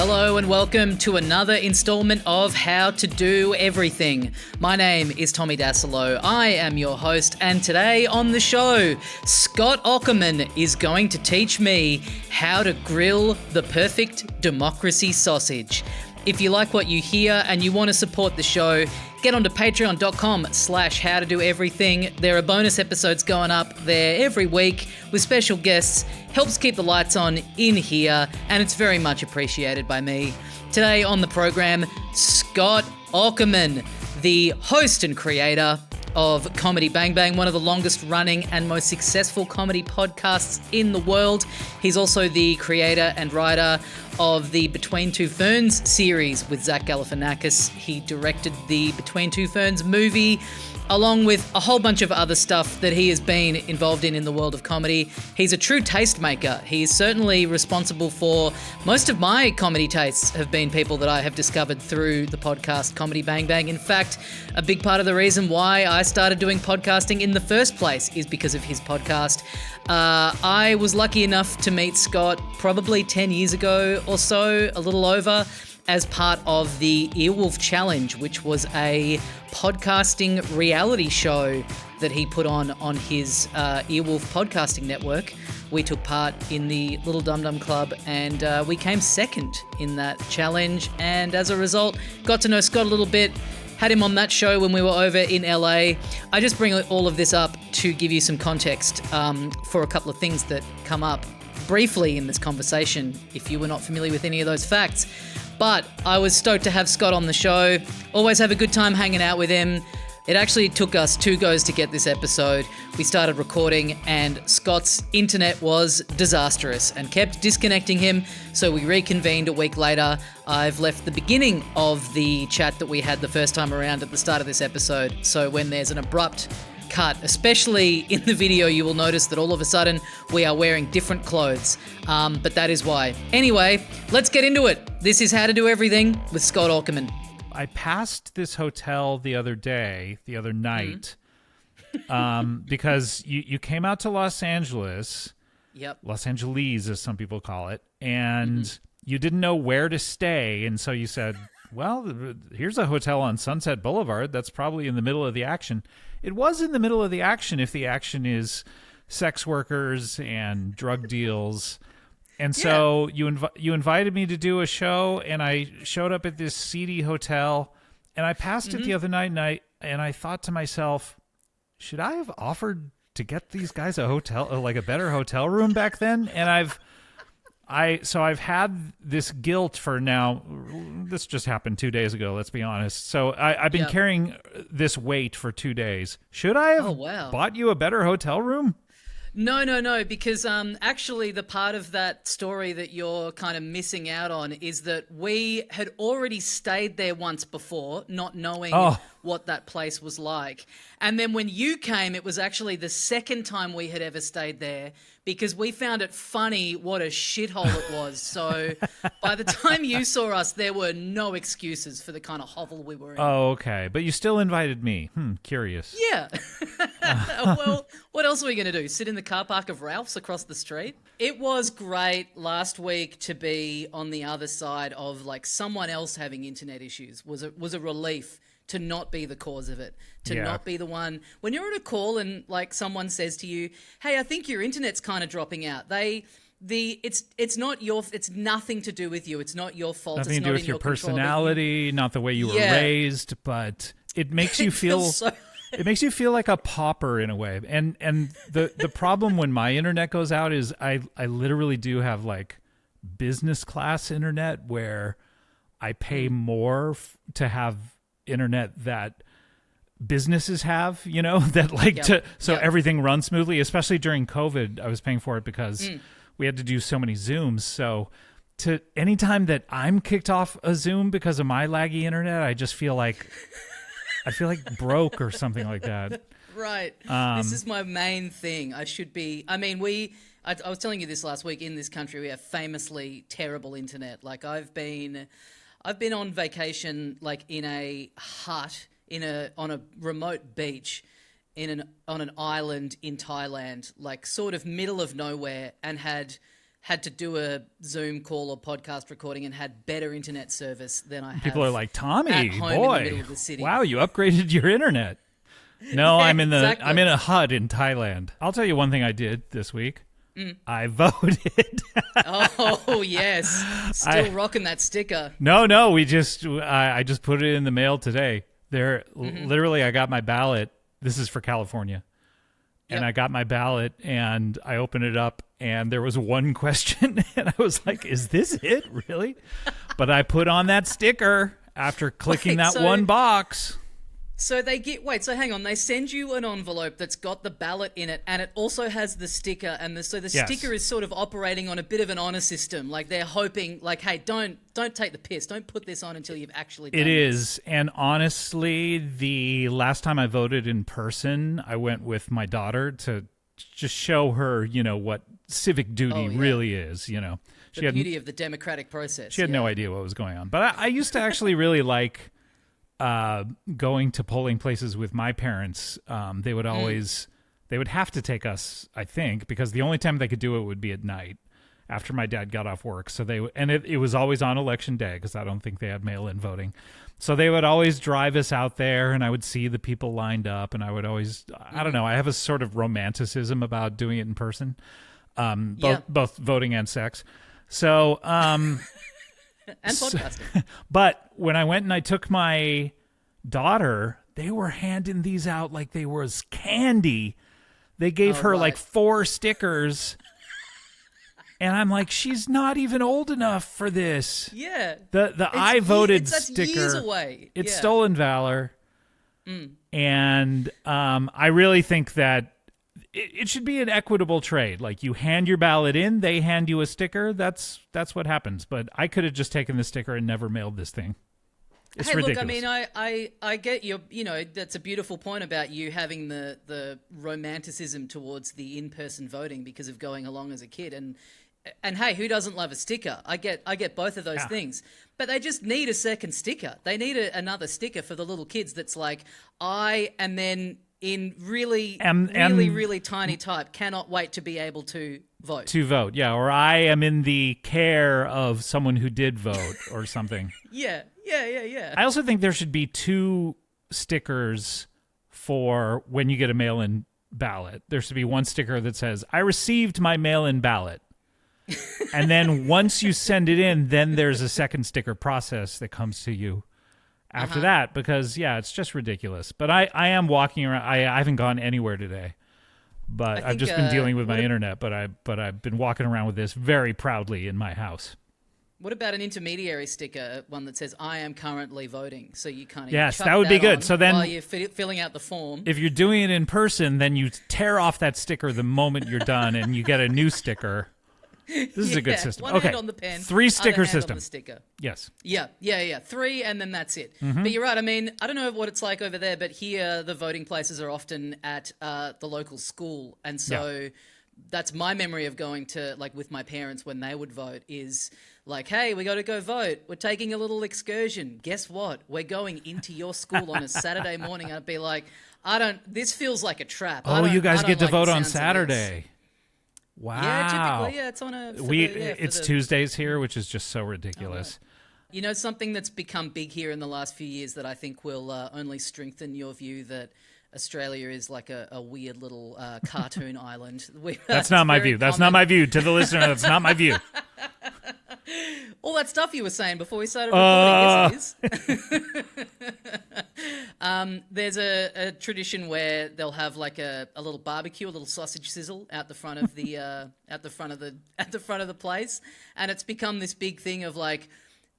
Hello and welcome to another installment of How to Do Everything. My name is Tommy Dasilo. I am your host, and today on the show, Scott AUKERMAN is going to teach me how to grill the perfect democracy sausage. If you like what you hear and you want to support the show, get onto patreon.com/howtodoeverything. There are bonus episodes going up there every week with special guests. Helps keep the lights on in here, and it's very much appreciated by me. Today on the program, Scott AUKERMAN, the host and creator of Comedy Bang Bang, one of the longest running and most successful comedy podcasts in the world. He's also the creator and writer of the Between Two Ferns series with Zach Galifianakis. He directed the Between Two Ferns movie, along with a whole bunch of other stuff that he has been involved in the world of comedy. He's a true tastemaker. He's certainly responsible for most of my comedy tastes have been people that I have discovered through the podcast Comedy Bang Bang. In fact, a big part of the reason why I started doing podcasting in the first place is because of his podcast. I was lucky enough to meet Scott probably 10 years ago or so, a little over, as part of the Earwolf Challenge, which was a podcasting reality show that he put on his Earwolf podcasting network. We took part in the Little Dum Dum Club, and we came second in that challenge. And as a result, got to know Scott a little bit, had him on that show when we were over in LA. I just bring all of this up to give you some context for a couple of things that come up briefly in this conversation, if you were not familiar with any of those facts. But I was stoked to have Scott on the show. Always have a good time hanging out with him. It actually took us 2 goes to get this episode. We started recording and Scott's internet was disastrous and kept disconnecting him, so we reconvened a week later. I've left the beginning of the chat that we had the first time around at the start of this episode, so when there's an abrupt cut, especially in the video, you will notice that all of a sudden we are wearing different clothes, but that is why. Anyway, let's get into it. This is How to Do Everything with Scott AUKERMAN. I passed this hotel the other night, because you came out to Los Angeles, Los Angeles as some people call it, and you didn't know where to stay, and so you said, well, here's a hotel on Sunset Boulevard that's probably in the middle of the action. It was in the middle of the action if the action is sex workers and drug deals. And so you invited me to do a show, and I showed up at this seedy hotel, and I passed it the other night, and I thought to myself, should I have offered to get these guys a hotel, like a better hotel room back then? And I've had this guilt for now. This just happened 2 days ago, let's be honest. So I've been carrying this weight for 2 days. Should I have bought you a better hotel room? No, because actually the part of that story that you're kind of missing out on is that we had already stayed there once before, not knowing what that place was like. And then when you came, it was actually the second time we had ever stayed there because we found it funny what a shithole it was. So by the time you saw us, there were no excuses for the kind of hovel we were in. Oh, okay. But you still invited me. Curious. Yeah. Well, what else are we going to do? Sit in the car park of Ralph's across the street? It was great last week to be on the other side of like someone else having internet issues. Was a relief to not be the cause of it, to not be the one. When you're on a call and like someone says to you, hey, I think your internet's kind of dropping out. It's not your, it's nothing to do with you. It's not your fault. Nothing it's to do not with in your personality, not the way you were raised, but it makes you feel it makes you feel like a pauper in a way. And the problem when my internet goes out is I literally do have like business class internet where I pay more to have internet that businesses have, that like everything runs smoothly, especially during COVID. I was paying for it because we had to do so many Zooms. So to anytime that I'm kicked off a Zoom because of my laggy internet, I just feel like broke or something like that. Right. This is my main thing. I was telling you this last week. In this country, we have famously terrible internet. Like I've been on vacation, like in a hut on a remote beach on an island in Thailand, like sort of middle of nowhere, and had had to do a Zoom call or podcast recording and had better internet service than I have. People are like, Tommy, at home boy, in the middle of the city. wow, you upgraded your internet. No, Yeah, I'm in a HUD in Thailand. I'll tell you one thing I did this week. I voted. Oh yes, still rocking that sticker. No, I just put it in the mail today. Literally, I got my ballot. This is for California. And I got my ballot and I opened it up and there was one question and I was like, is this it? Really? But I put on that sticker after clicking one box. So hang on. They send you an envelope that's got the ballot in it, and it also has the sticker, and the sticker is sort of operating on a bit of an honor system. Like they're hoping, like, hey, don't take the piss. Don't put this on until you've actually done it. It is, and honestly, the last time I voted in person, I went with my daughter to just show her, what civic duty really is. The beauty of the democratic process. She had no idea what was going on, but I used to actually really like going to polling places with my parents. They would have to take us, I think, because the only time they could do it would be at night after my dad got off work. So it was always on election day because I don't think they had mail-in voting. So they would always drive us out there and I would see the people lined up and I would always, I don't know, I have a sort of romanticism about doing it in person, both voting and sex. So, and podcasting. But when I went and I took my daughter, they were handing these out like they was candy. They gave her like 4 stickers. And I'm like, she's not even old enough for this. Yeah. The I voted that's sticker. Years away. It's stolen valor. And I really think that it should be an equitable trade. Like you hand your ballot in, they hand you a sticker. That's what happens. But I could have just taken the sticker and never mailed this thing. It's ridiculous. Look, I mean, I get your, that's a beautiful point about you having the romanticism towards the in-person voting because of going along as a kid. And hey, who doesn't love a sticker? I get both of those things. But they just need a second sticker. They need another sticker for the little kids that's like, and then in really tiny type, cannot wait to be able to vote. To vote, yeah. Or I am in the care of someone who did vote or something. Yeah. I also think there should be 2 stickers for when you get a mail-in ballot. There should be one sticker that says, I received my mail-in ballot. And then once you send it in, then there's a second sticker process that comes to you after that, because it's just ridiculous. But I am walking around. I haven't gone anywhere today, but I've just been dealing with my internet. But I've been walking around with this very proudly in my house. What about an intermediary sticker, one that says "I am currently voting"? So you kind of that would be good. So then, while you're filling out the form, if you're doing it in person, then you tear off that sticker the moment you're done, and you get a new sticker. This is a good system. One hand on the pen, 3 sticker system. On the sticker. Yes. Yeah. 3, and then that's it. But you're right. I mean, I don't know what it's like over there, but here the voting places are often at the local school, and so that's my memory of going to, like, with my parents when they would vote is like, hey, we got to go vote. We're taking a little excursion. Guess what? We're going into your school on a Saturday morning. I'd be like, this feels like a trap. Oh, you guys get to vote on Saturday. Wow. Yeah, typically, it's on it's Tuesdays here, which is just so ridiculous. Something that's become big here in the last few years that I think will only strengthen your view that Australia is like a weird little cartoon island. That's not my view. That's not my view. To the listener, that's not my view. All that stuff you were saying before we started recording, yes, it is. There's a tradition where they'll have like a little barbecue, a little sausage sizzle out the front of the at the front of the place, and it's become this big thing of like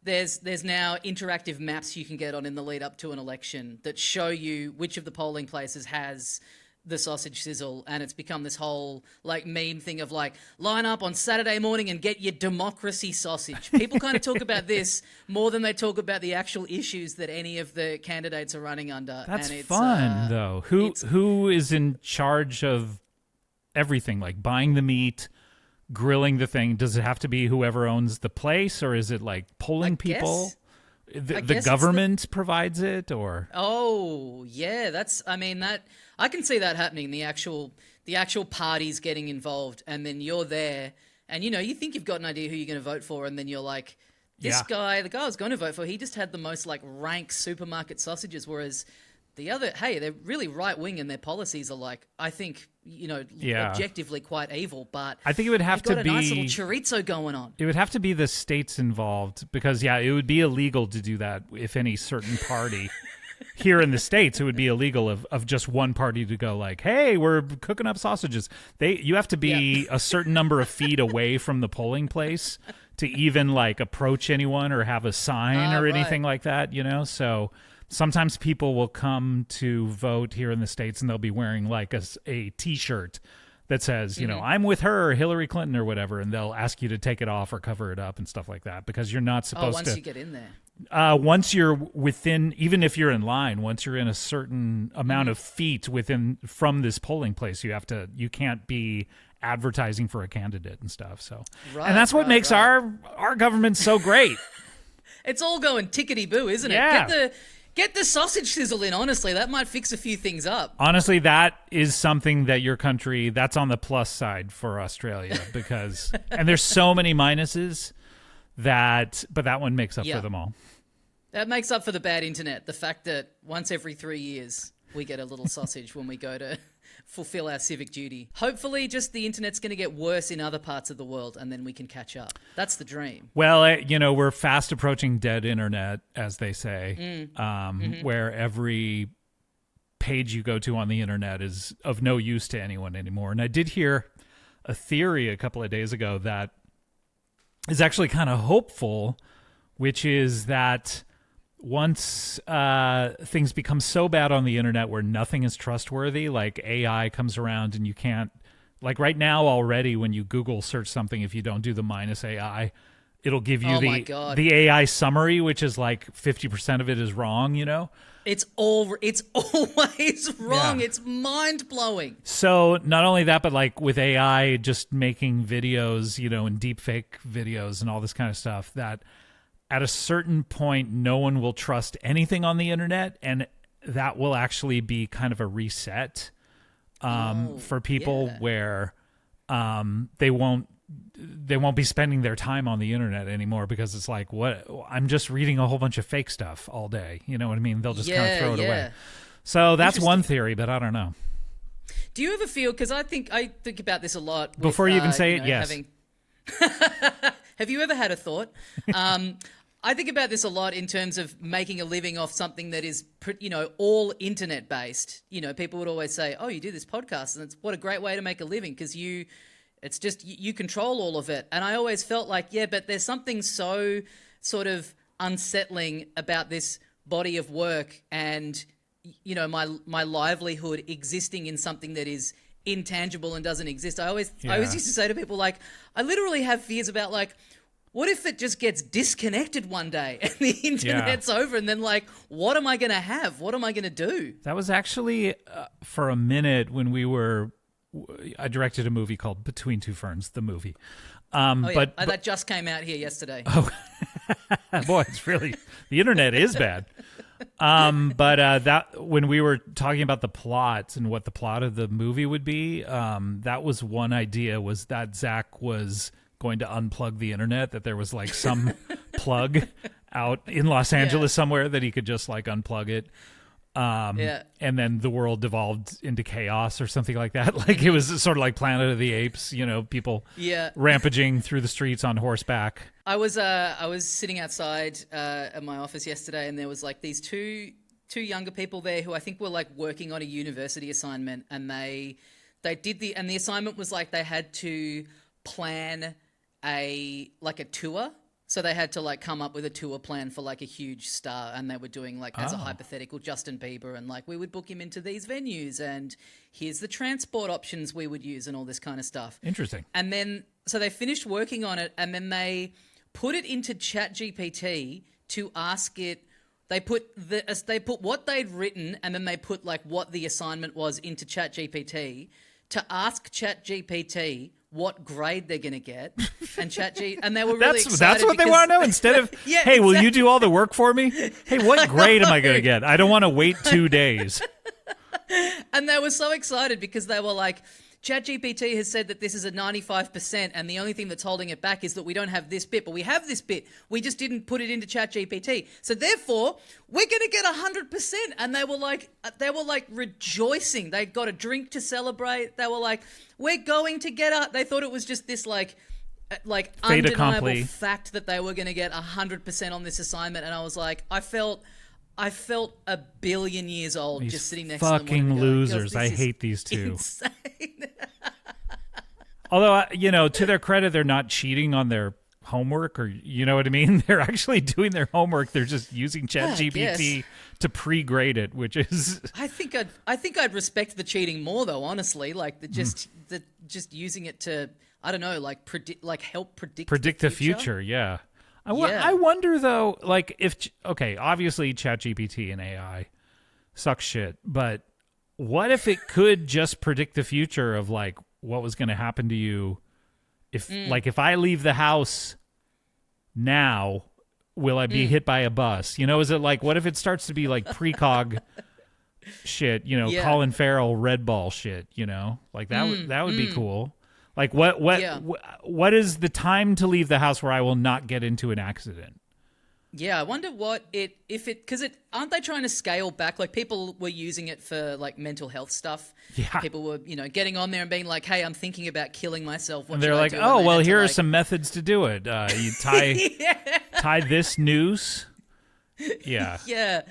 there's now interactive maps you can get on in the lead up to an election that show you which of the polling places has the sausage sizzle, and it's become this whole like meme thing of like line up on Saturday morning and get your democracy sausage. People kind of talk about this more than they talk about the actual issues that any of the candidates are running under. That's and it's, fun though. Who is in charge of everything, like buying the meat, grilling the thing? Does it have to be whoever owns the place, or is it like polling people? The government provides it, or I can see that happening. The actual parties getting involved, and then you're there, And, you think you've got an idea who you're going to vote for, and then you're like, this guy, the guy I was going to vote for, he just had the most, like, rank supermarket sausages, whereas the other, hey, they're really right-wing and their policies are, like, I think, objectively quite evil, but I think it would have to be a nice little chorizo going on. It would have to be the states involved because, it would be illegal to do that if any certain party... Here in the States, it would be illegal of just one party to go like, hey, we're cooking up sausages. You have to be a certain number of feet away from the polling place to even like approach anyone or have a sign or anything like that, So sometimes people will come to vote here in the States and they'll be wearing like a T-shirt that says, I'm with her, Hillary Clinton or whatever, and they'll ask you to take it off or cover it up and stuff like that because you're not supposed to. Once you get in there. Once you're within, even if you're in line, once you're in a certain amount of feet from this polling place, you can't be advertising for a candidate and stuff. So, and that's what makes our government so great. It's all going tickety-boo, isn't it? Get the sausage sizzle in, honestly. That might fix a few things up. Honestly, that is something that your country, that's on the plus side for Australia because, and there's so many minuses but that one makes up for them all. That makes up for the bad internet. The fact that once every 3 years we get a little sausage when we go to fulfill our civic duty. Hopefully just the internet's going to get worse in other parts of the world and then we can catch up. That's the dream. Well, we're fast approaching dead internet, as they say, where every page you go to on the internet is of no use to anyone anymore. And I did hear a theory a couple of days ago that is actually kind of hopeful, which is that once things become so bad on the internet where nothing is trustworthy, like AI comes around and you can't, like right now already when you Google search something, if you don't do the -AI, it'll give you the AI summary, which is like 50% of it is wrong, It's always wrong. Yeah. It's mind-blowing. So not only that, but like with AI just making videos, and deep fake videos and all this kind of stuff, that at a certain point, no one will trust anything on the internet, and that will actually be kind of a reset for people where they won't be spending their time on the internet anymore because it's like, what? I'm just reading a whole bunch of fake stuff all day. You know what I mean? They'll just kind of throw it away. So that's one theory, but I don't know. Do you ever feel, because I think about this a lot. Before you even say it, yes. Have you ever had a thought? I think about this a lot in terms of making a living off something that is, all internet based. People would always say, oh, you do this podcast and what a great way to make a living because it's just you control all of it. And I always felt like, but there's something so sort of unsettling about this body of work and, my livelihood existing in something that is intangible and doesn't exist. I always used to say to people, like, I literally have fears about, like, what if it just gets disconnected one day and the internet's over and then, like, what am I going to have? What am I going to do? That was actually for a minute when I directed a movie called Between Two Ferns, the movie. But that just came out here yesterday. Oh, boy, it's really, the internet is bad. That when we were talking about the plot and what the plot of the movie would be, that was one idea, was that Zach was going to unplug the internet, that there was like some plug out in Los Angeles somewhere that he could just like unplug it. And then the world devolved into chaos or something like that. Like it was sort of like Planet of the Apes, people rampaging through the streets on horseback. I was sitting outside at my office yesterday, and there was like these two younger people there who I think were like working on a university assignment, and they did the assignment was like they had to plan a tour. So they had to like come up with a tour plan for like a huge star, and they were doing like as a hypothetical Justin Bieber, and like we would book him into these venues, and here's the transport options we would use and all this kind of stuff. Interesting. And then so they finished working on it, and then they put it into ChatGPT to ask it. They put what they'd written, and then they put like what the assignment was into ChatGPT to ask ChatGPT what grade they're going to get, and and they were really excited. That's what they want to know, instead of, hey, will you do all the work for me? Hey, what grade am I going to get? I don't want to wait 2 days. And they were so excited because they were like, ChatGPT has said that this is a 95%, and the only thing that's holding it back is that we don't have this bit, but we have this bit. We just didn't put it into ChatGPT. So therefore, we're going to get 100%. And they were like rejoicing. They got a drink to celebrate. They were like, we're going to get they thought it was just this like undeniable fact that they were going to get 100% on this assignment. And I was like, I felt a billion years old just sitting next to them. Fucking losers. I hate these two. Insane. Although, to their credit, they're not cheating on their homework, or you know what I mean? They're actually doing their homework. They're just using ChatGPT to pre-grade it, which is... I think I'd respect the cheating more, though, honestly. Like, just using it to, I don't know, like help predict the future. Yeah. I wonder, though, like, obviously ChatGPT and AI sucks shit, but what if it could just predict the future of, like, what was going to happen to you if I leave the house now, will I be hit by a bus? Is it like, what if it starts to be like precog shit, Colin Farrell Red Ball shit, like that would be cool. Like what is the time to leave the house where I will not get into an accident? Yeah, I wonder because aren't they trying to scale back? Like, people were using it for like mental health stuff. Yeah. People were, getting on there and being like, hey, I'm thinking about killing myself. What and they're like, oh, well, here are some methods to do it. You tie this noose. Yeah. Yeah.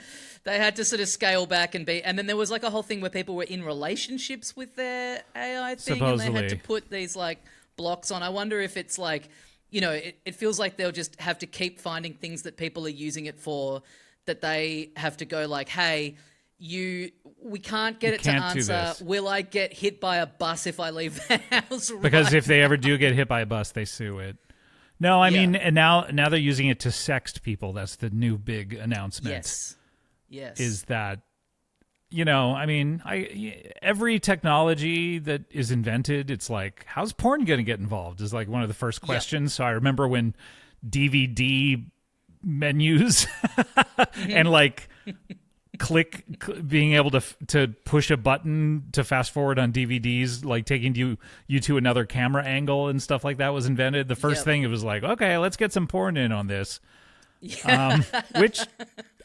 They had to sort of scale back and then there was like a whole thing where people were in relationships with their AI thing. Supposedly. And they had to put these like blocks on. I wonder if it's like, it feels like they'll just have to keep finding things that people are using it for, that they have to go like, hey, we can't get it to answer, will I get hit by a bus if I leave the house? Because if they ever do get hit by a bus, they sue it. No, I mean, and now they're using it to sext people. That's the new big announcement. Yes. Is that, every technology that is invented, it's like, how's porn going to get involved is like one of the first questions. So I remember when DVD menus and like being able to push a button to fast forward on DVDs, like taking you to another camera angle and stuff like that was invented. The first thing, it was like, okay, let's get some porn in on this. Which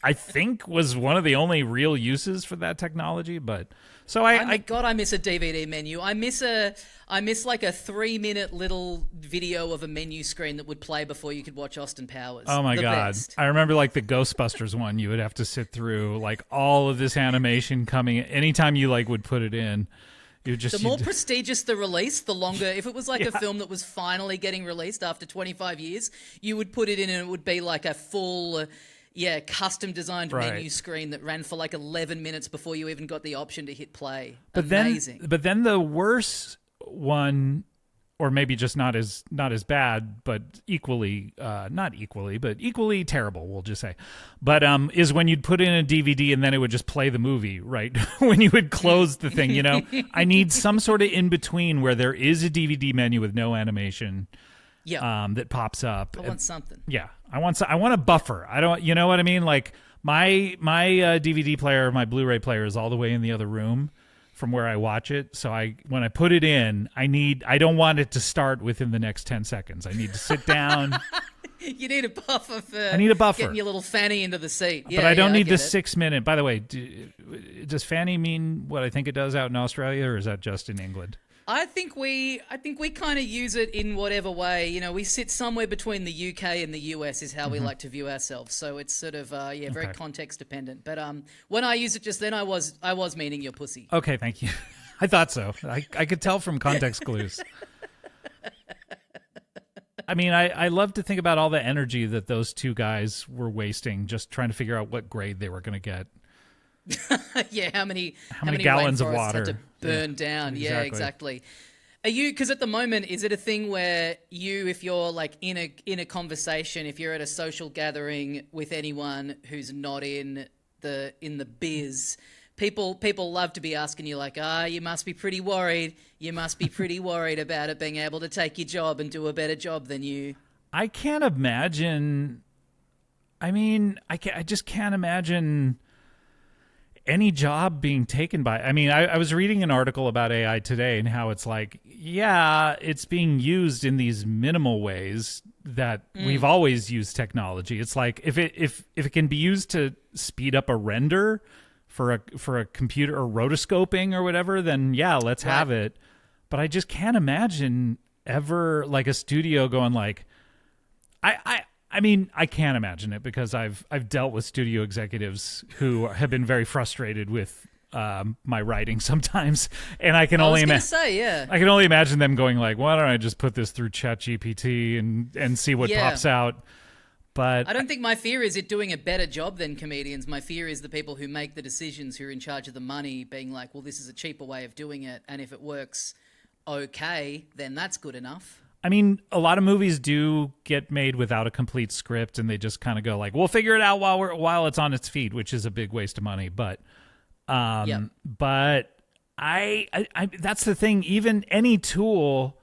I think was one of the only real uses for that technology. But so I miss a DVD menu. I miss like a 3-minute little video of a menu screen that would play before you could watch Austin Powers. Oh my God. Best. I remember like the Ghostbusters one, you would have to sit through like all of this animation coming anytime you like would put it in. The more prestigious the release, the longer. If it was like a film that was finally getting released after 25 years, you would put it in and it would be like a full, custom designed menu screen that ran for like 11 minutes before you even got the option to hit play. Amazing. But then the worst one, or maybe just not as bad, but equally equally terrible, we'll just say. But is when you'd put in a DVD and then it would just play the movie, right? When you would close the thing, I need some sort of in between where there is a DVD menu with no animation. That pops up. I want something. Yeah, I want a buffer. I don't, you know what I mean? Like my DVD player, my Blu-ray player is all the way in the other room from where I watch it. So when I put it in, I don't want it to start within the next 10 seconds. I need to sit down. You need a buffer getting your little fanny into the seat. But I don't need the 6 minute. By the way, does fanny mean what I think it does out in Australia, or is that just in England? I think we kind of use it in whatever way. We sit somewhere between the UK and the US is how we like to view ourselves. So it's sort of very context dependent. But when I used it just then, I was meaning your pussy. Okay, thank you. I thought so. I could tell from context clues. I mean, I love to think about all the energy that those two guys were wasting just trying to figure out what grade they were going to get. How many gallons of water had to burn down? Exactly. Yeah, exactly. Are you, because at the moment, is it a thing where if you're like in a conversation, if you're at a social gathering with anyone who's not in the biz, people love to be asking you like, you must be pretty worried. You must be pretty worried about it being able to take your job and do a better job than you. I can't imagine. I mean, I just can't imagine any job being taken by. I mean, I was reading an article about AI today and how it's like, yeah, it's being used in these minimal ways that we've always used technology. It's like if it can be used to speed up a render for a computer or rotoscoping or whatever, then yeah, let's have it. But I just can't imagine ever like a studio going like, I mean, I can't imagine it because I've dealt with studio executives who have been very frustrated with my writing sometimes, and I can only imagine them going like, "Why don't I just put this through ChatGPT and see what pops out?" But I don't think my fear is it doing a better job than comedians. My fear is the people who make the decisions, who are in charge of the money, being like, "Well, this is a cheaper way of doing it, and if it works, okay, then that's good enough." I mean, a lot of movies do get made without a complete script, and they just kind of go like, "We'll figure it out while it's on its feet," which is a big waste of money. But, but I that's the thing. Even any tool,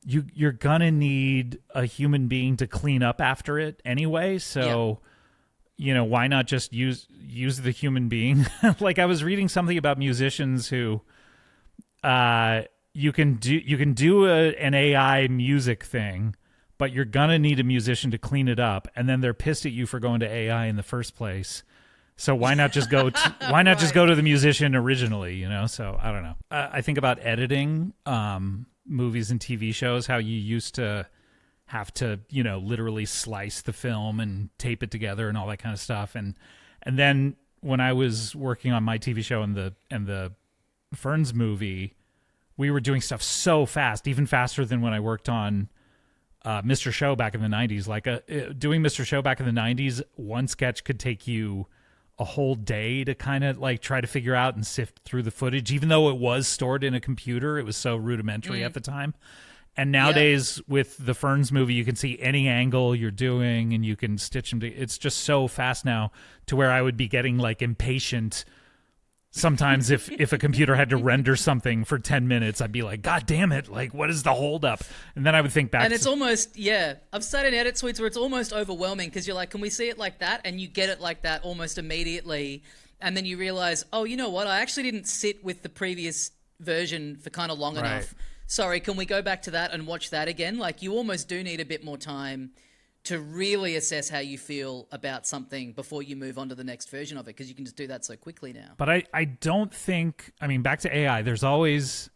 you're gonna need a human being to clean up after it anyway. So, why not just use the human being? Like I was reading something about musicians who, you can do an AI music thing, but you're gonna need a musician to clean it up, and then they're pissed at you for going to AI in the first place. So why not just go? Just go to the musician originally? So I don't know. I think about editing movies and TV shows. How you used to have to literally slice the film and tape it together and all that kind of stuff. And then when I was working on my TV show and the Ferns movie, we were doing stuff so fast, even faster than when I worked on Mr. Show back in the 90s. Like doing Mr. Show back in the 90s, one sketch could take you a whole day to kind of like try to figure out and sift through the footage, even though it was stored in a computer. It was so rudimentary at the time. And nowadays with the Ferns movie, you can see any angle you're doing and you can stitch them. It's just so fast now to where I would be getting like impatient. Sometimes if a computer had to render something for 10 minutes, I'd be like, God damn it, like, what is the holdup? And then I would think back. And it's almost, I've sat in edit suites where it's almost overwhelming because you're like, can we see it like that? And you get it like that almost immediately. And then you realize, oh, you know what? I actually didn't sit with the previous version for kind of long enough. Sorry, can we go back to that and watch that again? Like, you almost do need a bit more time to really assess how you feel about something before you move on to the next version of it, because you can just do that so quickly now. But I don't think, I mean, back to AI, there's always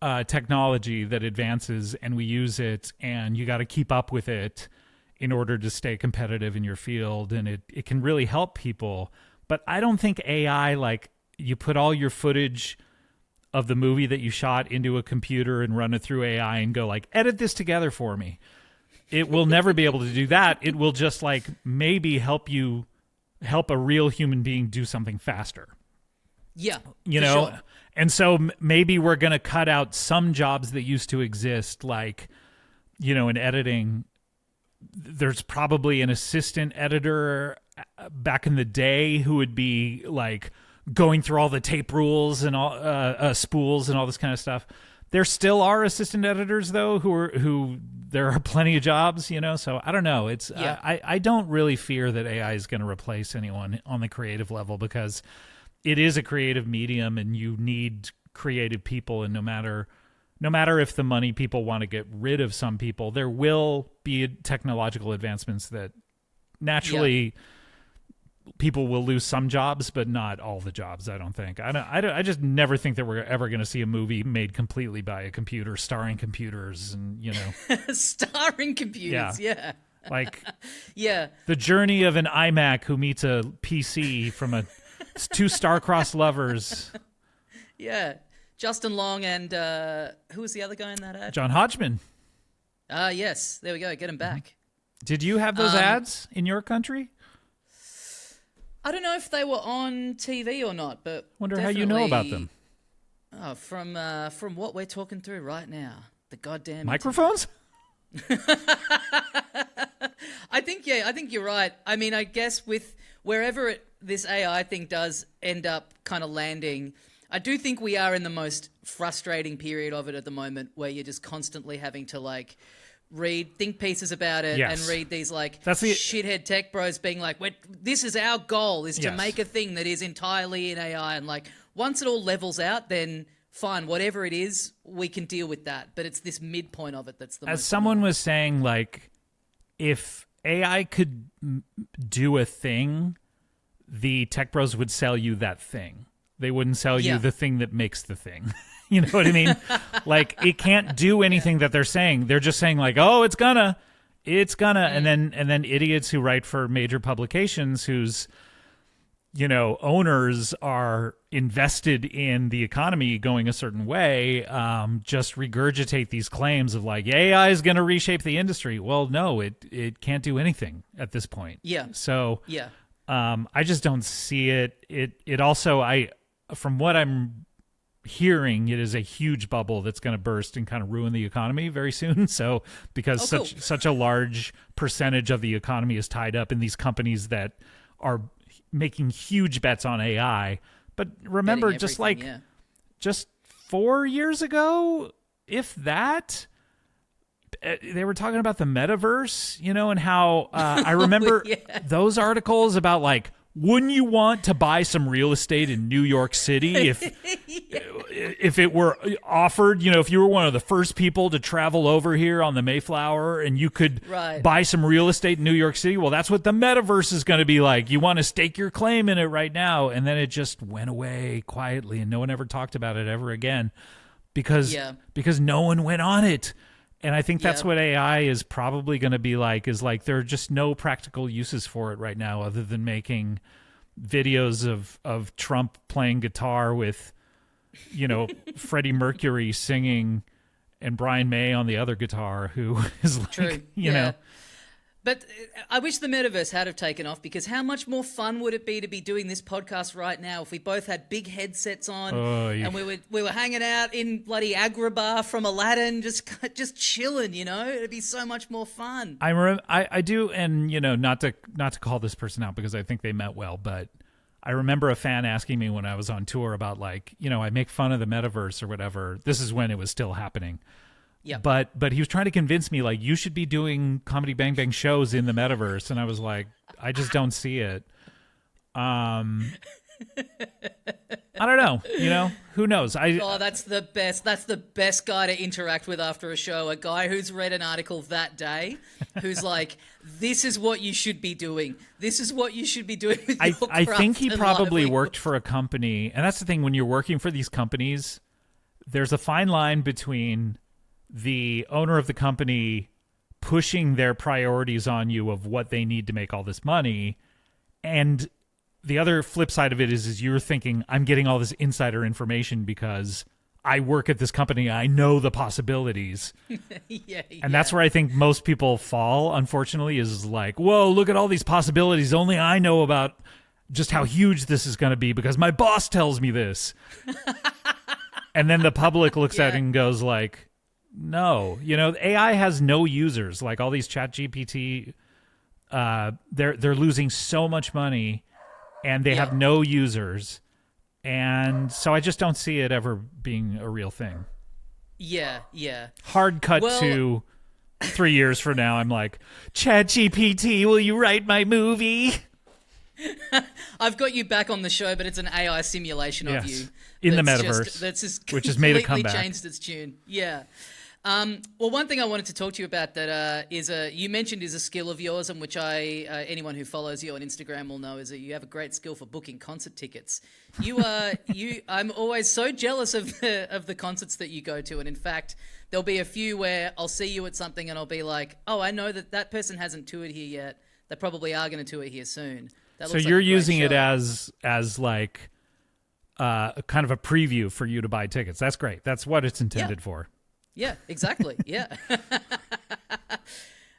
technology that advances and we use it, and you got to keep up with it in order to stay competitive in your field, and it can really help people. But I don't think AI, like, you put all your footage of the movie that you shot into a computer and run it through AI and go like, edit this together for me. It will never be able to do that. It will just like maybe help a real human being do something faster. Yeah. Sure. And so maybe we're going to cut out some jobs that used to exist, like, in editing. There's probably an assistant editor back in the day who would be like going through all the tape rules and all spools and all this kind of stuff. There still are assistant editors though who there are plenty of jobs, so I don't know. It's I don't really fear that AI is going to replace anyone on the creative level, because it is a creative medium and you need creative people, and no matter if the money people want to get rid of some people, there will be technological advancements that naturally people will lose some jobs, but not all the jobs, I don't think. I just never think that we're ever going to see a movie made completely by a computer, starring computers and, starring computers, yeah. Like, yeah. The journey of an iMac who meets a PC from two star-crossed lovers. Yeah. Justin Long and who was the other guy in that ad? John Hodgman. Yes. There we go. Get him back. Did you have those ads in your country? I don't know if they were on TV or not, but wonder how you know about them. Oh, from what we're talking through right now, the goddamn microphones. I think you're right. I mean, I guess with wherever this AI thing does end up kind of landing, I do think we are in the most frustrating period of it at the moment, where you're just constantly having to like read think pieces about it and read these like shithead tech bros being like, this is our goal, is to make a thing that is entirely in AI, and like once it all levels out, then fine, whatever it is, we can deal with that. But it's this midpoint of it that's the most. As someone was saying, like, if AI could do a thing, the tech bros would sell you that thing. They wouldn't sell you the thing that makes the thing. You know what I mean? Like, it can't do anything that they're saying. They're just saying like, oh, it's gonna, and then idiots who write for major publications whose, you know, owners are invested in the economy going a certain way, just regurgitate these claims of like AI is going to reshape the industry. Well, no, it can't do anything at this point. Yeah. So I just don't see it. It also, from what I'm hearing, it is a huge bubble that's going to burst and kind of ruin the economy very soon. So because such a large percentage of the economy is tied up in these companies that are making huge bets on AI. But remember, just 4 years ago, if that, they were talking about the metaverse, you know, and how I remember those articles about like, wouldn't you want to buy some real estate in New York City if it were offered, you know, if you were one of the first people to travel over here on the Mayflower and you could buy some real estate in New York City? Well, that's what the metaverse is going to be like. You want to stake your claim in it right now. And then it just went away quietly and no one ever talked about it ever again because no one went on it. And I think that's what AI is probably going to be like, is like there are just no practical uses for it right now other than making videos of Trump playing guitar with, you know, Freddie Mercury singing and Brian May on the other guitar, who is like, you know. But I wish the metaverse had have taken off, because how much more fun would it be to be doing this podcast right now if we both had big headsets on and we were hanging out in bloody Agrabah from Aladdin, just chilling, you know? It'd be so much more fun. I do, and you know, not to call this person out because I think they meant well, but I remember a fan asking me when I was on tour about like, you know, I make fun of the metaverse or whatever. This is when it was still happening. Yeah. But he was trying to convince me like you should be doing Comedy Bang Bang shows in the metaverse, and I was like, I just don't see it. I don't know. You know, who knows? That's the best. That's the best guy to interact with after a show. A guy who's read an article that day, who's like, "This is what you should be doing. This is what you should be doing with your craft." I think he probably worked for a company, and that's the thing. When you're working for these companies, there's a fine line between the owner of the company pushing their priorities on you of what they need to make all this money, and the other flip side of it is you're thinking, I'm getting all this insider information because I work at this company, I know the possibilities. And that's where I think most people fall, unfortunately, is like, whoa, look at all these possibilities, only I know about just how huge this is going to be because my boss tells me this. And then the public looks at it and goes like, no, you know, AI has no users. Like all these Chat GPT, they're losing so much money, and they have no users, and so I just don't see it ever being a real thing. Yeah. Hard cut to 3 years from now. I'm like, Chat GPT, will you write my movie? I've got you back on the show, but it's an AI simulation of you in the metaverse, which has made a comeback. Changed its tune. Yeah. Well, one thing I wanted to talk to you about that you mentioned is a skill of yours, and which anyone who follows you on Instagram will know, is that you have a great skill for booking concert tickets. I'm always so jealous of the concerts that you go to, and in fact, there'll be a few where I'll see you at something and I'll be like, oh, I know that person hasn't toured here yet. They probably are going to tour here soon. So you're using it as like kind of a preview for you to buy tickets. That's great. That's what it's intended for. Yeah, exactly. Yeah.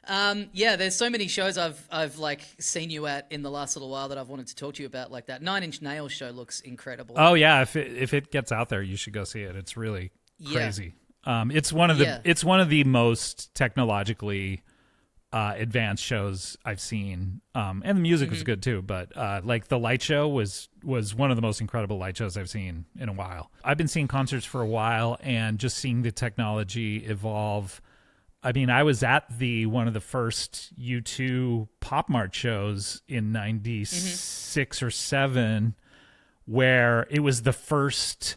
There's so many shows I've like seen you at in the last little while that I've wanted to talk to you about, like that 9 Inch Nails show looks incredible. Oh yeah, if it gets out there, you should go see it. It's really crazy. It's one of the most technologically advanced shows I've seen, and the music was good too. But like the light show was one of the most incredible light shows I've seen in a while. I've been seeing concerts for a while, and just seeing the technology evolve I mean, I was at one of the first U2 Pop Mart shows in 96 or 7, where it was the first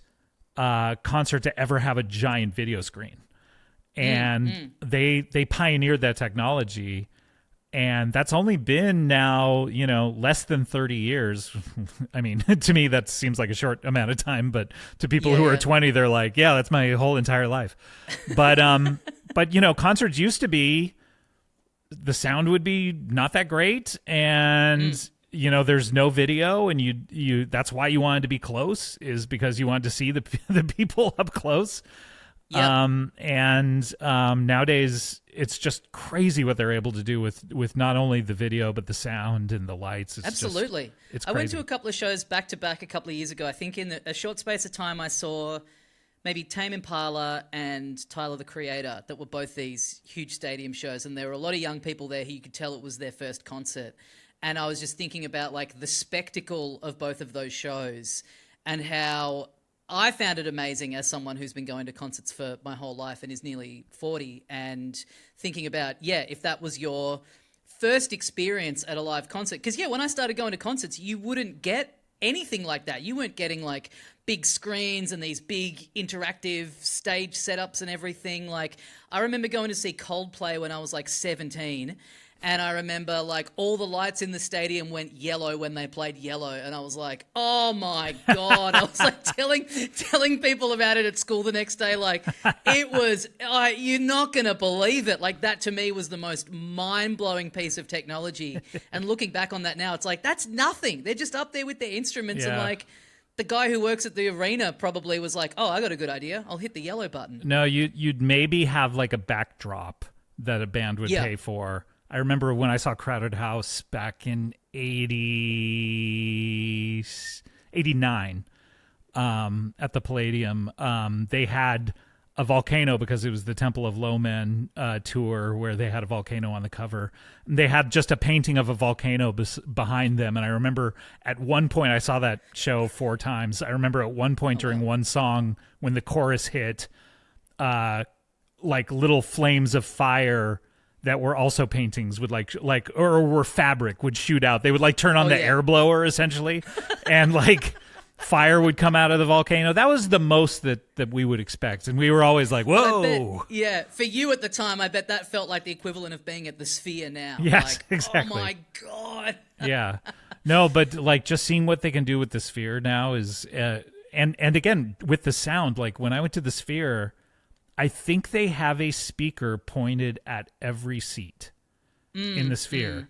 concert to ever have a giant video screen. And they pioneered that technology. And that's only been now, less than 30 years. I mean, to me, that seems like a short amount of time, but to people who are 20, they're like, yeah, that's my whole entire life. But, concerts used to be, the sound would be not that great. And, there's no video, and you that's why you wanted to be close, is because you wanted to see the people up close. Yep. Nowadays it's just crazy what they're able to do with not only the video, but the sound and the lights. Absolutely. It's I crazy. went to a couple of shows back to back a couple of years ago. I think in a short space of time, I saw maybe Tame Impala and Tyler, the Creator, that were both these huge stadium shows. And there were a lot of young people there who you could tell it was their first concert. And I was just thinking about like the spectacle of both of those shows and how I found it amazing as someone who's been going to concerts for my whole life and is nearly 40, and thinking about, if that was your first experience at a live concert. Because, when I started going to concerts, you wouldn't get anything like that. You weren't getting like big screens and these big interactive stage setups and everything. Like, I remember going to see Coldplay when I was like 17. And I remember like all the lights in the stadium went yellow when they played Yellow. And I was like, oh my God. I was like telling people about it at school the next day. Like it was, you're not going to believe it. Like that to me was the most mind-blowing piece of technology. And looking back on that now, it's like, that's nothing. They're just up there with their instruments and like, the guy who works at the arena probably was like, oh, I got a good idea. I'll hit the yellow button. No, you'd maybe have like a backdrop that a band would pay for. I remember when I saw Crowded House back in 89 at the Palladium. They had a volcano because it was the Temple of Low Men tour where they had a volcano on the cover. And they had just a painting of a volcano behind them. And I remember at one point, I saw that show 4 times. I remember at one point during one song when the chorus hit, like little flames of fire that were also paintings would or were fabric would shoot out. They would like turn on the air blower essentially, and like fire would come out of the volcano. That was the most that we would expect, and we were always like, "Whoa!" For you at the time, I bet that felt like the equivalent of being at the Sphere now. Yes, like, exactly. Oh my God. Yeah, no, but like just seeing what they can do with the Sphere now is, and again with the sound. Like when I went to the Sphere, I think they have a speaker pointed at every seat in the Sphere.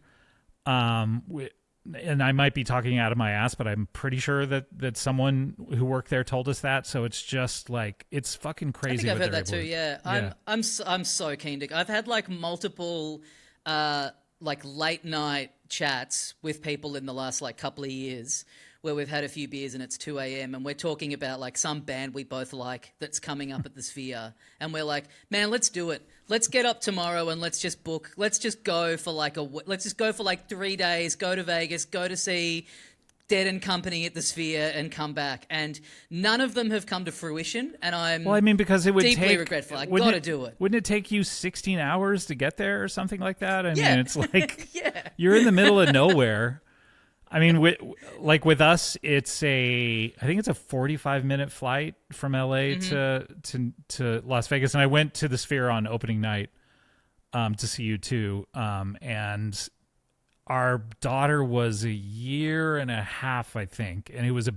And I might be talking out of my ass, but I'm pretty sure that someone who worked there told us that. So it's just like, it's fucking crazy. I think I've heard that too. Yeah. I'm so keen to. I've had like multiple like late night chats with people in the last like couple of years where we've had a few beers and it's 2 a.m. and we're talking about like some band we both like that's coming up at the Sphere. And we're like, man, let's do it. Let's get up tomorrow and let's just book. Let's just go for like 3 days, go to Vegas, go to see Dead and Company at the Sphere and come back. And none of them have come to fruition. And I'm because it would deeply regretful. I got to do it. Wouldn't it take you 16 hours to get there or something like that? I mean, it's like you're in the middle of nowhere. I mean, with us, I think it's a 45-minute flight from LA to Las Vegas, and I went to the Sphere on opening night to see you too. And our daughter was a year and a half, I think, and it was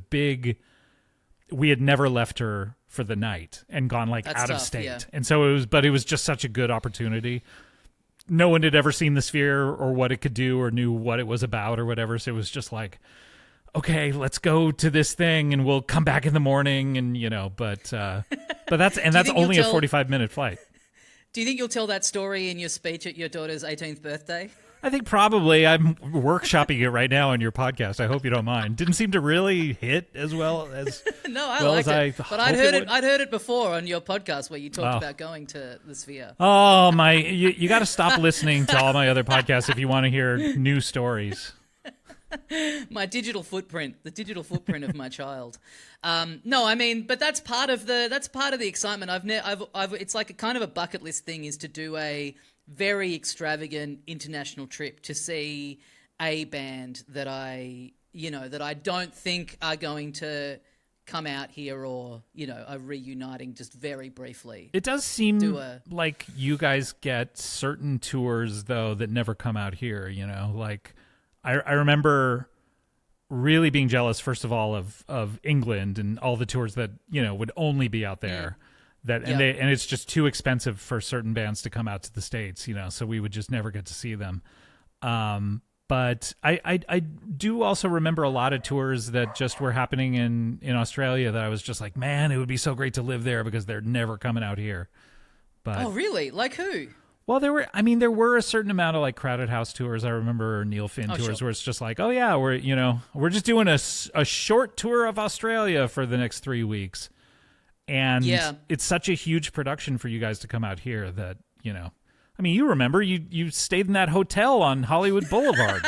we had never left her for the night and gone like out of state, and so it was just such a good opportunity. No one had ever seen the Sphere or what it could do or knew what it was about or whatever. So it was just like, okay, let's go to this thing and we'll come back in the morning. And, but that's only a 45-minute flight. Do you think you'll tell that story in your speech at your daughter's 18th birthday? I think probably. I'm workshopping it right now on your podcast. I hope you don't mind. Didn't seem to really hit as well as no, I liked it. But I'd heard it before on your podcast where you talked about going to the Sphere. Oh my! You got to stop listening to all my other podcasts if you want to hear new stories. My digital footprint, the digital footprint of my child. No, I mean, but that's part of the excitement. It's like a kind of a bucket list thing is to do a very extravagant international trip to see a band that I don't think are going to come out here or, are reuniting just very briefly. It does seem like you guys get certain tours, though, that never come out here, Like, I remember really being jealous, first of all, of England and all the tours that, would only be out there. And it's just too expensive for certain bands to come out to the States, so we would just never get to see them. But I do also remember a lot of tours that just were happening in Australia that I was just like, man, it would be so great to live there because they're never coming out here. But, oh, really? Like who? Well, there were a certain amount of like Crowded House tours. I remember Neil Finn tours sure. where it's just like, oh yeah, we're just doing a short tour of Australia for the next 3 weeks. And it's such a huge production for you guys to come out here that, I mean, you remember you stayed in that hotel on Hollywood Boulevard.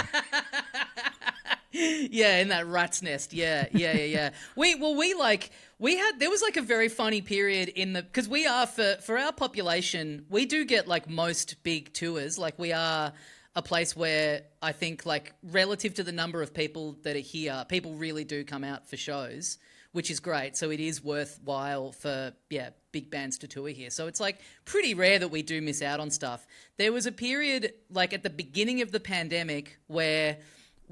Yeah, in that rat's nest. Yeah. There was like a very funny period because we are for our population, we do get like most big tours. Like we are a place where I think like relative to the number of people that are here, people really do come out for shows, which is great. So it is worthwhile for, big bands to tour here. So it's like pretty rare that we do miss out on stuff. There was a period like at the beginning of the pandemic where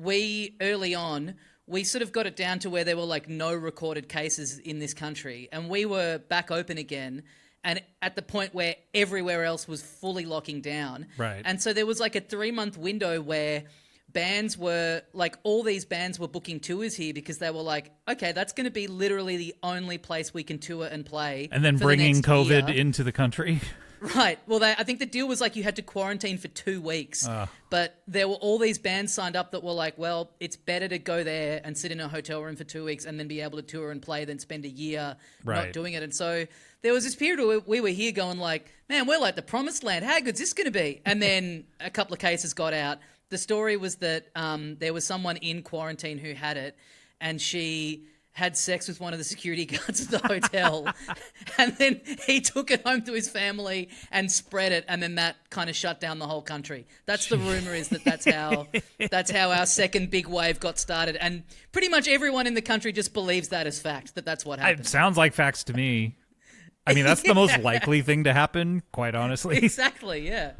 early on, we sort of got it down to where there were like no recorded cases in this country and we were back open again. And at the point where everywhere else was fully locking down. Right. And so there was like a 3-month window where bands were like, all these bands were booking tours here because they were like, okay, that's going to be literally the only place we can tour and play. And then bringing COVID into the country. Right. Well, I think the deal was like you had to quarantine for 2 weeks. But there were all these bands signed up that were like, well, it's better to go there and sit in a hotel room for 2 weeks and then be able to tour and play than spend a year not doing it. And so there was this period where we were here going like, man, we're like the promised land. How good's this going to be? And then a couple of cases got out. The story was that there was someone in quarantine who had it and she had sex with one of the security guards at the hotel and then he took it home to his family and spread it and then that kind of shut down the whole country. That's the rumor is that's how our second big wave got started and pretty much everyone in the country just believes that as fact, that's what happened. It sounds like facts to me. I mean, that's the most likely thing to happen, quite honestly. Exactly, yeah.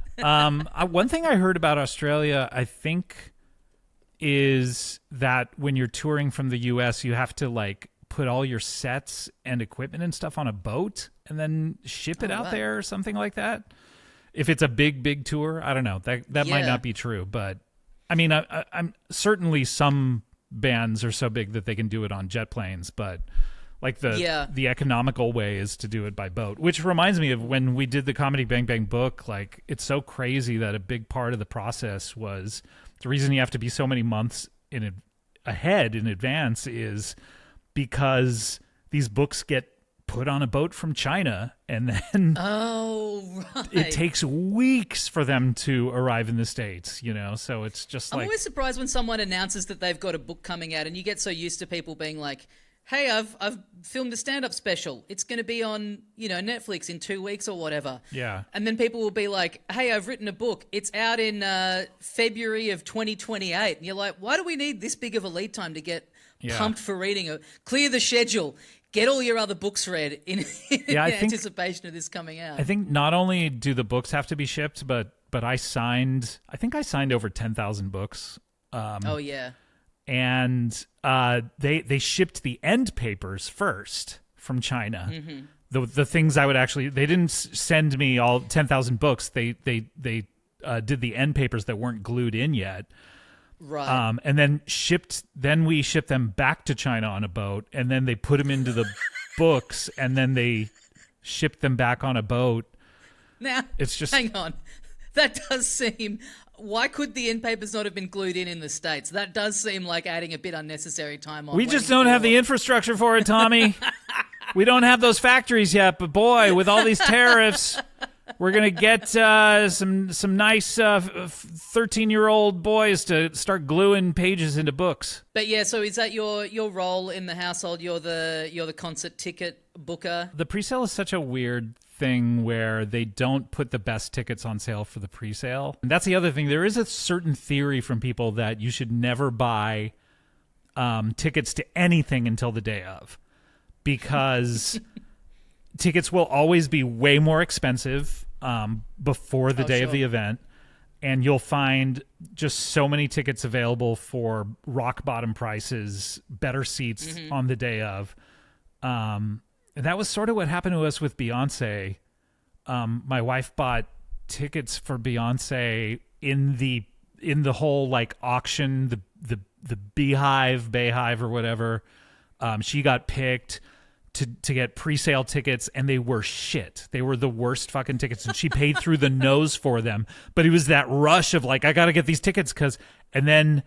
One thing I heard about Australia, I think, is that when you're touring from the U.S., you have to like put all your sets and equipment and stuff on a boat and then ship it out there or something like that. If it's a big tour, I don't know. That might not be true, but I mean, I'm certainly some bands are so big that they can do it on jet planes, but like the economical way is to do it by boat, which reminds me of when we did the Comedy Bang Bang book. Like, it's so crazy that a big part of the process was the reason you have to be so many months ahead in advance is because these books get put on a boat from China and then it takes weeks for them to arrive in the States, so it's just like... I'm always surprised when someone announces that they've got a book coming out and you get so used to people being like, hey, I've filmed a stand-up special. It's going to be on, Netflix in 2 weeks or whatever. Yeah. And then people will be like, hey, I've written a book. It's out in February of 2028. And you're like, why do we need this big of a lead time to get pumped for reading? Clear the schedule. Get all your other books read in anticipation of this coming out. I think not only do the books have to be shipped, but I signed over 10,000 books. And they shipped the end papers first from China. Mm-hmm. The things I would actually, they didn't send me all 10,000 books. They did the end papers that weren't glued in yet. Right. And then we shipped them back to China on a boat, and then they put them into the books, and then they shipped them back on a boat. Now, it's just... hang on. That does seem... Why could the end papers not have been glued in the States? That does seem like adding a bit unnecessary time on. We just don't have the infrastructure for it, Tommy. We don't have those factories yet, but boy, with all these tariffs, We're gonna get some nice 13-year-old boys to start gluing pages into books. But yeah, so is that your role in the household? You're the concert ticket booker. The presale is such a weird thing where they don't put the best tickets on sale for the presale. And that's the other thing. There is a certain theory from people that you should never buy tickets to anything until the day of, because tickets will always be way more expensive before the day of the event, and you'll find just so many tickets available for rock bottom prices, better seats on the day of. And that was sort of what happened to us with Beyonce. My wife bought tickets for Beyonce in the whole like auction, the Bayhive or whatever. She got picked to get pre-sale tickets, and they were shit. They were the worst fucking tickets, and she paid through the nose for them. But it was that rush of like, I got to get these tickets and then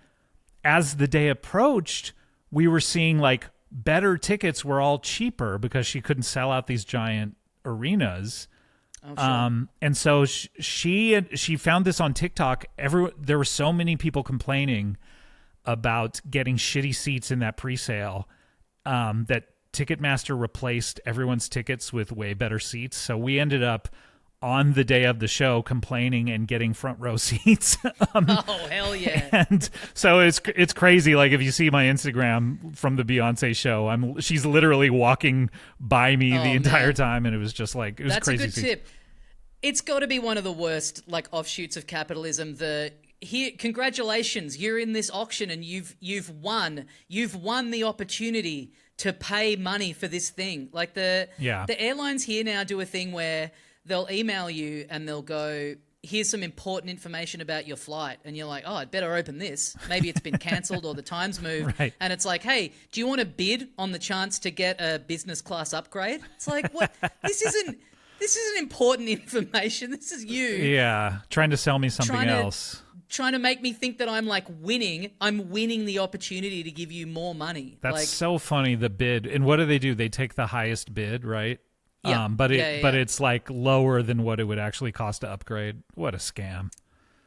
as the day approached, we were seeing like better tickets were all cheaper because she couldn't sell out these giant arenas. Oh, sure. And so she found this on TikTok. There were so many people complaining about getting shitty seats in that presale that Ticketmaster replaced everyone's tickets with way better seats. So we ended up on the day of the show complaining and getting front row seats. Oh, hell yeah. And so it's crazy. Like if you see my Instagram from the Beyonce show, she's literally walking by me the entire time. And it was just like, it was That's crazy. That's a good tip. It's got to be one of the worst like offshoots of capitalism. Congratulations, you're in this auction and you've won the opportunity to pay money for this thing. Like the airlines here now do a thing where they'll email you and they'll go, here's some important information about your flight. And you're like, oh, I'd better open this. Maybe it's been cancelled or the time's moved. Right. And it's like, hey, do you want to bid on the chance to get a business class upgrade? It's like, what? This isn't important information. This is you. Yeah, trying to sell me something else. Trying to make me think that I'm like winning. I'm winning the opportunity to give you more money. That's so funny, the bid. And what do? They take the highest bid, right? Yeah. But it's like lower than what it would actually cost to upgrade. What a scam.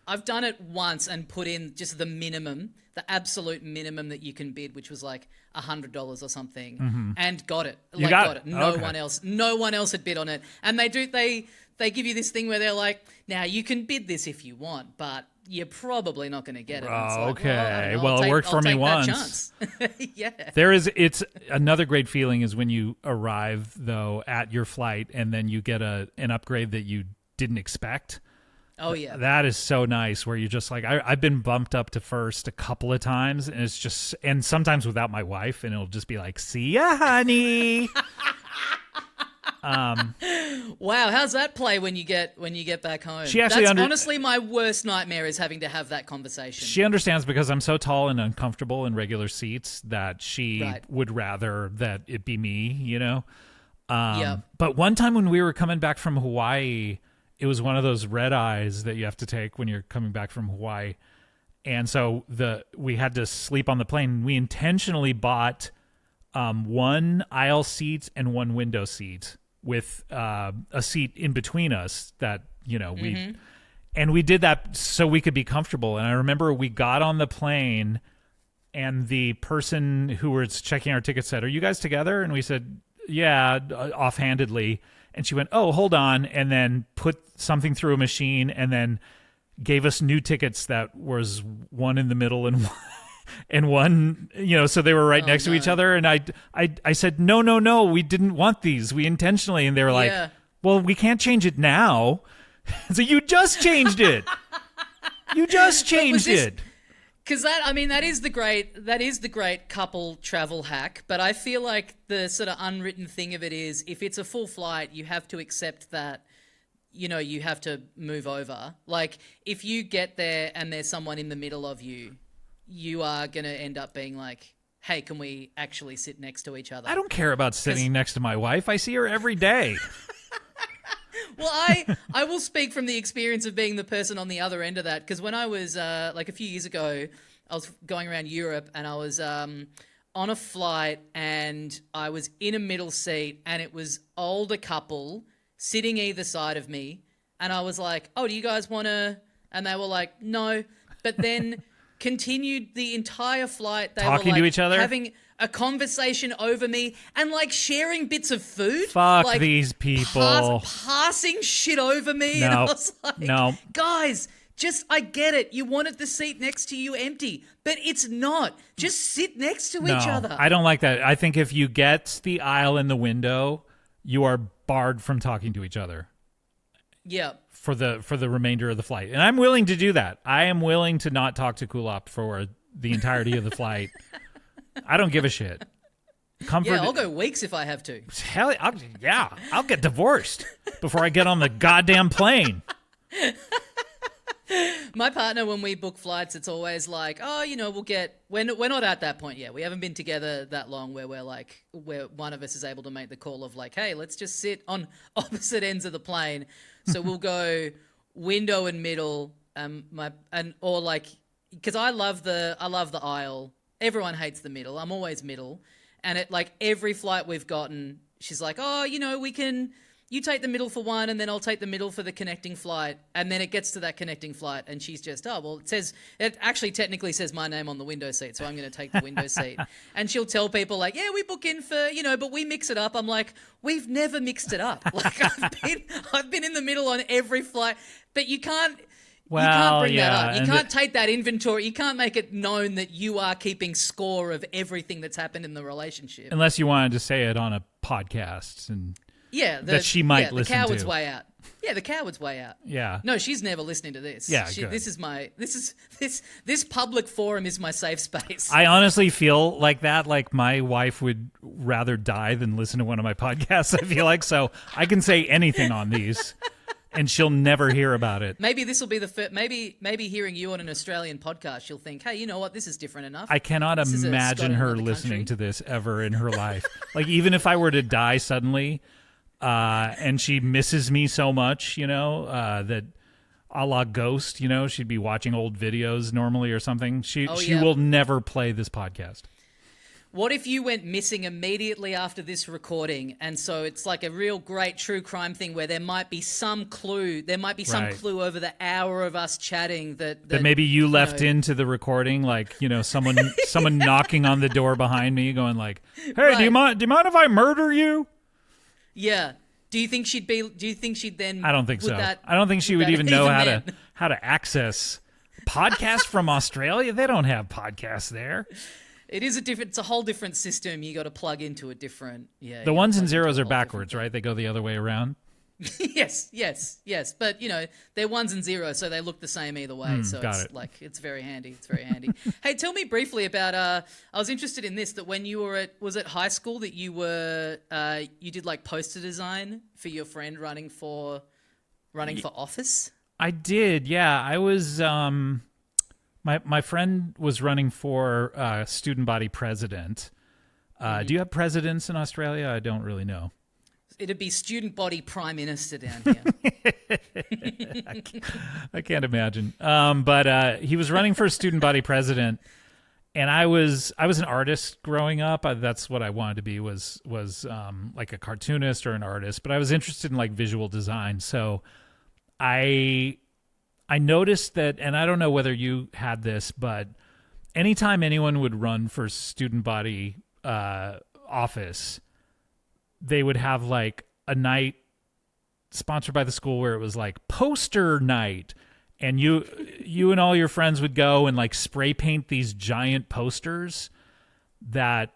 I've done it once and put in just the minimum, the absolute minimum that you can bid, which was like $100 or something, and got it. Got it. No one else had bid on it. And they give you this thing where they're like, now you can bid this if you want, but you're probably not going to get it. Oh, okay. Well, it worked for me once. Yeah. It's another great feeling is when you arrive though at your flight and then you get an upgrade that you didn't expect. Oh yeah. That is so nice where you're just like, I've been bumped up to first a couple of times and it's just, and sometimes without my wife and it'll just be like, see ya, honey. Wow, how's that play when you get back home? That's honestly my worst nightmare is having to have that conversation. She understands because I'm so tall and uncomfortable in regular seats that she would rather that it be me, you know? But one time when we were coming back from Hawaii, it was one of those red eyes that you have to take when you're coming back from Hawaii. And so we had to sleep on the plane. We intentionally bought one aisle seat and one window seat with a seat in between us that, you know, we did that so we could be comfortable. And I remember we got on the plane and the person who was checking our ticket said, "Are you guys together?" And we said, "Yeah," offhandedly. And she went, "Oh, hold on," and then put something through a machine and then gave us new tickets that was one in the middle and one, you know, so they were right next to each other. And I said, no, we didn't want these. We intentionally. And they were like, well, we can't change it now. So you just changed it. You just changed it. Because that is the great couple travel hack. But I feel like the sort of unwritten thing of it is if it's a full flight, you have to accept that, you know, you have to move over. Like if you get there and there's someone in the middle of you, you are going to end up being like, hey, can we actually sit next to each other? I don't care about sitting next to my wife. I see her every day. Well, I will speak from the experience of being the person on the other end of that. Because when I was like a few years ago, I was going around Europe and I was on a flight and I was in a middle seat and it was older couple sitting either side of me. and I was like, oh, do you guys want to? And they were like, no. But then continued the entire flight. They Talking were like to each other? having a conversation over me and like sharing bits of food. Fuck like, these people. Passing shit over me. No. And I was like, No. guys, I get it. You wanted the seat next to you empty, but it's not. Just sit next to each other. I don't like that. I think if you get the aisle in the window, you are barred from talking to each other. Yeah. For the remainder of the flight. And I'm willing to do that. I am willing to not talk to Kulop for the entirety of the flight. I don't give a shit. Yeah, I'll go weeks if I have to. Hell, I'll get divorced before I get on the goddamn plane. My partner, when we book flights, it's always like, oh, we're not at that point yet. We haven't been together that long where where one of us is able to make the call of like, hey, let's just sit on opposite ends of the plane. So we'll go window and middle, because I love the aisle. Everyone hates the middle. I'm always middle. And at like every flight we've gotten, she's like, oh, you take the middle for one and then I'll take the middle for the connecting flight. And then it gets to that connecting flight and she's just, oh, well, it actually technically says my name on the window seat. So I'm going to take the window seat. And she'll tell people like, yeah, we book in for, but we mix it up. I'm like, we've never mixed it up. Like I've been in the middle on every flight, but you can't bring that up. You can't take that inventory. You can't make it known that you are keeping score of everything that's happened in the relationship. Unless you wanted to say it on a podcast and that she might listen to. The coward's way out. Yeah, the coward's way out. Yeah. No, she's never listening to this. Yeah, this public forum is my safe space. I honestly feel like that. Like my wife would rather die than listen to one of my podcasts. I feel like so I can say anything on these. And she'll never hear about it. Maybe this will be the first. Maybe hearing you on an Australian podcast, she'll think, "Hey, you know what? This is different enough." I cannot imagine her listening to this ever in her life. Like even if I were to die suddenly, and she misses me so much, that a la Ghost, she'd be watching old videos normally or something. She will never play this podcast. What if you went missing immediately after this recording? And so it's like a real great true crime thing where there might be some clue. There might be some clue over the hour of us chatting that maybe you left into the recording, like, someone knocking on the door behind me going like, hey, do you mind if I murder you? Yeah. Do you think she'd then? I don't think so. I don't think she would even know how to access podcasts from Australia. They don't have podcasts there. It's a whole different system. You got to plug into a different. Yeah. The ones and zeros are backwards, right? They go the other way around. Yes. But they're ones and zeros, so they look the same either way. So it's very handy. It's very handy. Hey, tell me briefly about. I was interested in this. That when you were was it high school that you were you did like poster design for your friend running for office. I did. Yeah, I was. My friend was running for student body president. Do you have presidents in Australia? I don't really know. It'd be student body prime minister down here. I can't imagine. But he was running for student body president, and I was an artist growing up. That's what I wanted to be was like a cartoonist or an artist. But I was interested in like visual design, so I noticed that, and I don't know whether you had this, but anytime anyone would run for student body office, they would have like a night sponsored by the school where it was like poster night, and you and all your friends would go and like spray paint these giant posters that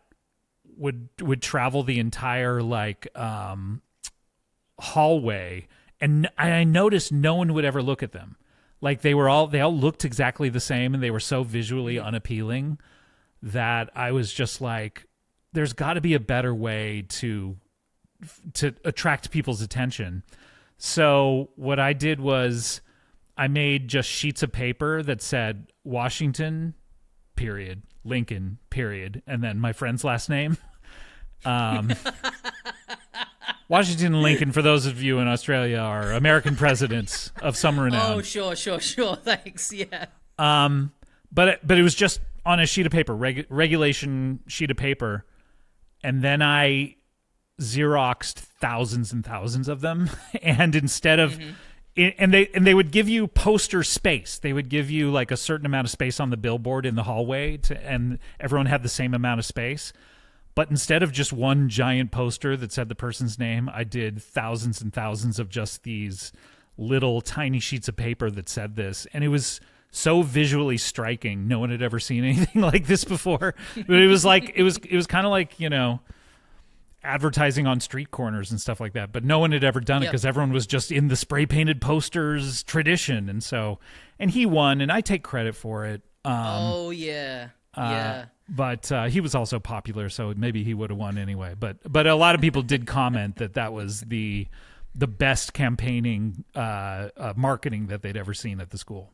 would travel the entire like hallway, and I noticed no one would ever look at them. Like they all looked exactly the same, and they were so visually unappealing that I was just like, there's got to be a better way to attract people's attention. So what I did was I made just sheets of paper that said Washington, period, Lincoln, period, and then my friend's last name. Washington and Lincoln, for those of you in Australia, are American presidents of some renown. Oh, sure. Thanks, yeah. But it was just on a sheet of paper, regulation sheet of paper, and then I Xeroxed thousands and thousands of them, and instead of and they would give you poster space. They would give you like a certain amount of space on the billboard in the hallway, and everyone had the same amount of space. But instead of just one giant poster that said the person's name, I did thousands and thousands of just these little tiny sheets of paper that said this. And it was so visually striking. No one had ever seen anything like this before. But it was like, it was kind of like, advertising on street corners and stuff like that. But no one had ever done it because everyone was just in the spray painted posters tradition. And he won, and I take credit for it. But he was also popular, so maybe he would have won anyway. But a lot of people did comment that was the best campaigning marketing that they'd ever seen at the school.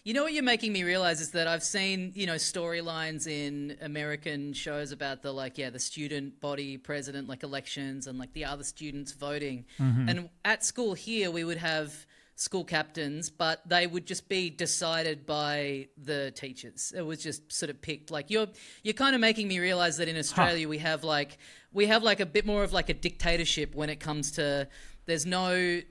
You know what you're making me realize is that I've seen, storylines in American shows about the student body president, like elections and like the other students voting. Mm-hmm. And at school here, we would have school captains, but they would just be decided by the teachers. It was just sort of picked. Like you're kind of making me realize that in Australia we have like a bit more of like a dictatorship when it comes to there's no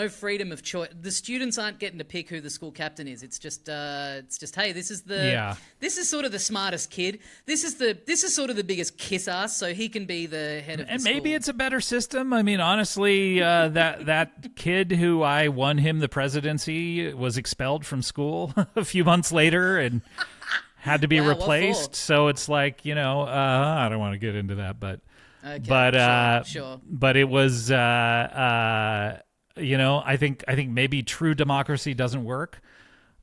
freedom of choice. The students aren't getting to pick who the school captain is. It's just hey, this is sort of the smartest kid. This is sort of the biggest kiss ass, so he can be the head of the school. And maybe it's a better system. I mean, honestly, that kid who I won him the presidency was expelled from school a few months later and had to be replaced. So it's like, I don't want to get into that, but. Okay, sure. But it was, I think maybe true democracy doesn't work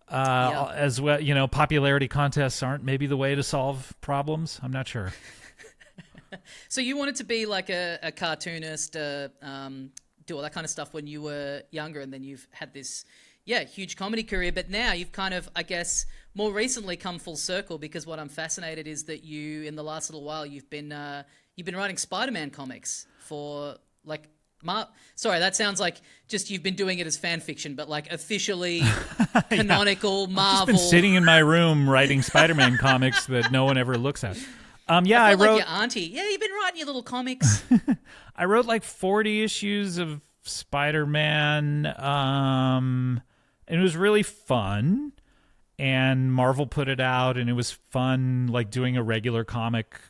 as well. Popularity contests aren't maybe the way to solve problems. I'm not sure. So you wanted to be like a cartoonist, do all that kind of stuff when you were younger, and then you've had this, huge comedy career. But now you've kind of, I guess, more recently come full circle, because what I'm fascinated is that you, in the last little while, you've been writing Spiderman comics for like sorry, that sounds like just you've been doing it as fan fiction, but like officially canonical Marvel. I've just been sitting in my room writing Spiderman comics that no one ever looks at. I wrote like your auntie. Yeah, you've been writing your little comics. I wrote like 40 issues of Spider-Man, and it was really fun. And Marvel put it out, and it was fun, like doing a regular comic.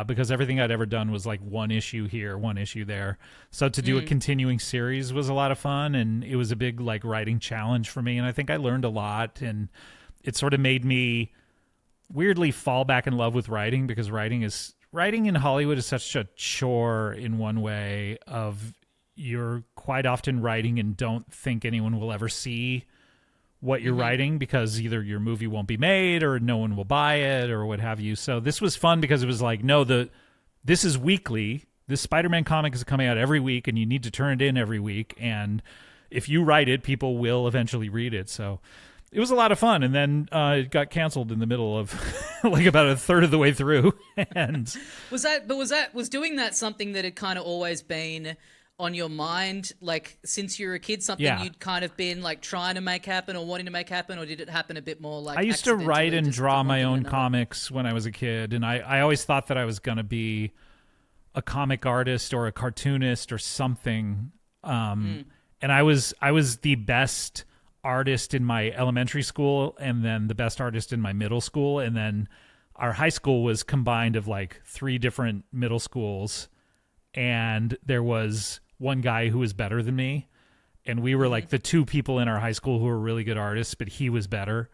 Because everything I'd ever done was like one issue here, one issue there. So to do a continuing series was a lot of fun, and it was a big like writing challenge for me. And I think I learned a lot, and it sort of made me weirdly fall back in love with writing, because writing in Hollywood is such a chore in one way. Of you're quite often writing and don't think anyone will ever see what you're writing, because either your movie won't be made or no one will buy it or what have you. So this was fun because it was like, no, this is weekly. This Spider-Man comic is coming out every week, and you need to turn it in every week. And if you write it, people will eventually read it. So it was a lot of fun. And then it got canceled in the middle of like about a third of the way through. And was doing that something that had kind of always been on your mind, like since you were a kid, something you'd kind of been like trying to make happen or wanting to make happen, or did it happen a bit more like I used to write and draw my own comics when I was a kid, and I always thought that I was going to be a comic artist or a cartoonist or something. And I was the best artist in my elementary school, and then the best artist in my middle school, and then our high school was combined of like 3 different middle schools, and there was one guy who was better than me, and we were like the 2 people in our high school who were really good artists, but he was better.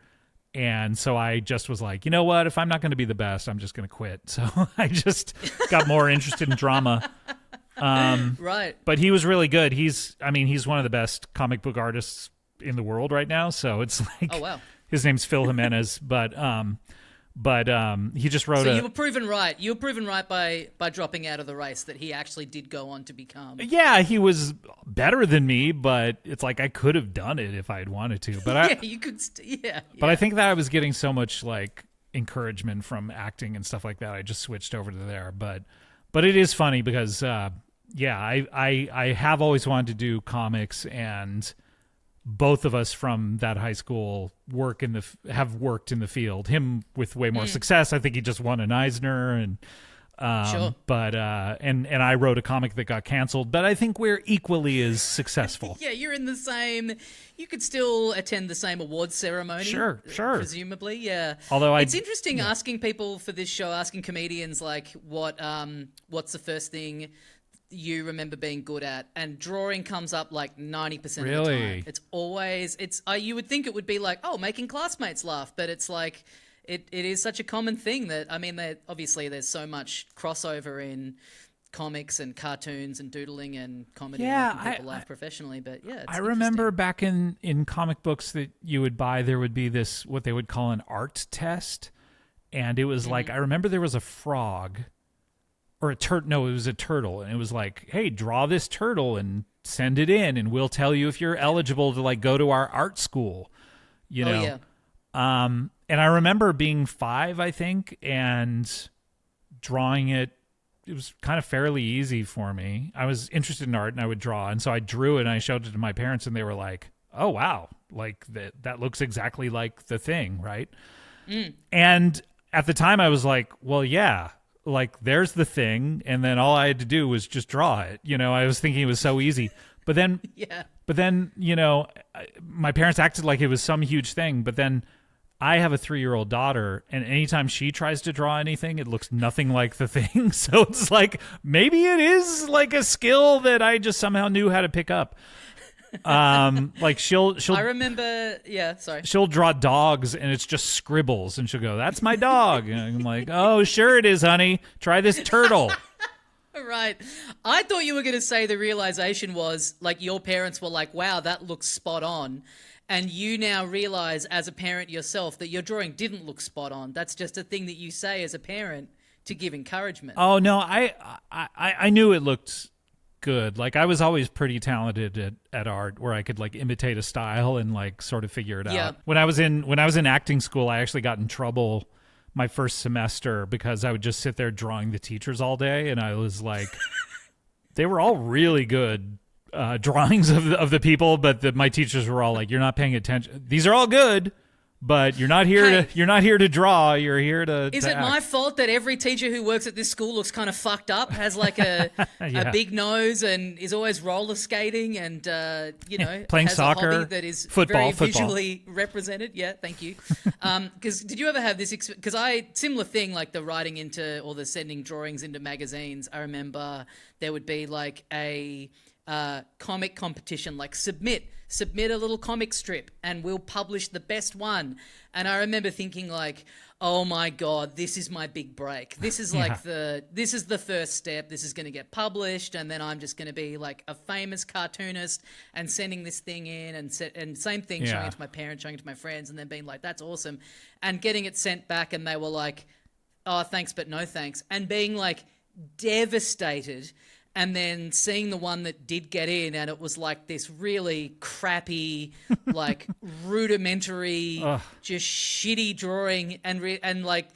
And so I just was like, you know what, if I'm not going to be the best, I'm just going to quit. So I just got more interested in drama. Right. But he was really good. He's one of the best comic book artists in the world right now. So it's like, oh wow, his name's Phil Jimenez, but he just wrote. So you were proven right. You were proven right by dropping out of the race, that he actually did go on to become. Yeah, he was better than me, but it's like I could have done it if I had wanted to. But you could. But I think that I was getting so much like encouragement from acting and stuff like that, I just switched over to there. But it is funny because I have always wanted to do comics, and both of us from that high school have worked in the field. Him with way more success. I think he just won an Eisner, and Sure. But and I wrote a comic that got canceled, but I think we're equally as successful. Yeah, you're in the same. You could still attend the same awards ceremony. Sure. Presumably, yeah. Although it's interesting asking people for this show, asking comedians like what's the first thing you remember being good at, and drawing comes up like 90% of the time. It's always you would think it would be like, oh, making classmates laugh, but it's like it is such a common thing that, I mean, obviously there's so much crossover in comics and cartoons and doodling and comedy and making people laugh professionally, but yeah, I remember back in comic books that you would buy, there would be this what they would call an art test, and it was like, I remember there was a frog or a turtle. No, it was a turtle, and it was like, hey, draw this turtle and send it in, and we'll tell you if you're eligible to like go to our art school, you know. Yeah. And I remember being 5, I think, and drawing it. It was kind of fairly easy for me. I was interested in art, and I would draw, and so I drew it, and I showed it to my parents, and they were like, "Oh wow, like that looks exactly like the thing, right?" And at the time, I was like, "Well, yeah, like there's the thing," and then all I had to do was just draw it. You know, I was thinking it was so easy, but then, you know, my parents acted like it was some huge thing, but then I have a 3-year-old daughter, and anytime she tries to draw anything, it looks nothing like the thing. So it's like, maybe it is like a skill that I just somehow knew how to pick up. Like she'll I remember, sorry. She'll draw dogs, and it's just scribbles, and she'll go, "That's my dog." And I'm like, "Oh, sure it is, honey. Try this turtle." Right. I thought you were going to say the realization was like your parents were like, "Wow, that looks spot on." And you now realize as a parent yourself that your drawing didn't look spot on. That's just a thing that you say as a parent to give encouragement. Oh no, I knew it looked good. Like I was always pretty talented at art, where I could like imitate a style and like sort of figure it out. When I was in acting school, I actually got in trouble my first semester because I would just sit there drawing the teachers all day, and I was like, they were all really good drawings of the people, but my teachers were all like, "You're not paying attention. These are all good, but you're not here to draw. You're here to." Is it my fault that every teacher who works at this school looks kind of fucked up, has like a big nose, and is always roller skating, and you know, playing has soccer, a hobby that is football, very visually represented? Yeah, thank you. Because did you ever have this? Because similar thing, like the writing into or the sending drawings into magazines. I remember there would be like a comic competition, like submit a little comic strip and we'll publish the best one. And I remember thinking like, oh my God, this is my big break. This is like this is the first step. This is going to get published, and then I'm just going to be like a famous cartoonist and sending this thing in and same thing, showing it to my parents, showing it to my friends, and then being like, that's awesome. And getting it sent back, and they were like, oh, thanks, but no thanks. And being like devastated. And then seeing the one that did get in, and it was like this really crappy, like rudimentary, just shitty drawing, and like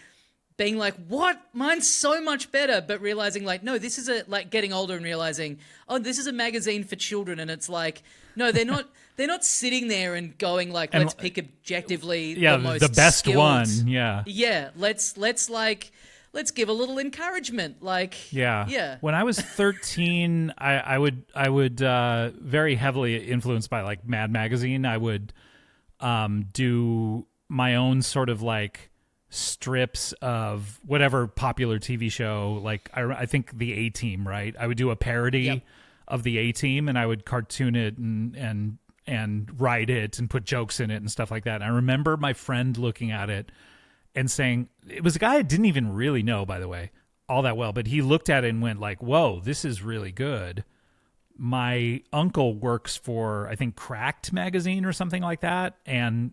being like, what? Mine's so much better. But realizing like, no, this is like getting older and realizing, oh, this is a magazine for children. And it's like, no, they're not sitting there and going like, let's pick objectively the best skilled one. Yeah. Let's give a little encouragement. Like, yeah. When I was 13, I would very heavily influenced by like Mad Magazine. I would do my own sort of like strips of whatever popular TV show. Like I think the A-Team, right? I would do a parody of the A-Team, and I would cartoon it and write it and put jokes in it and stuff like that. And I remember my friend looking at it and saying, it was a guy I didn't even really know, by the way, all that well, but he looked at it and went like, whoa, this is really good. My uncle works for, I think, Cracked magazine or something like that, and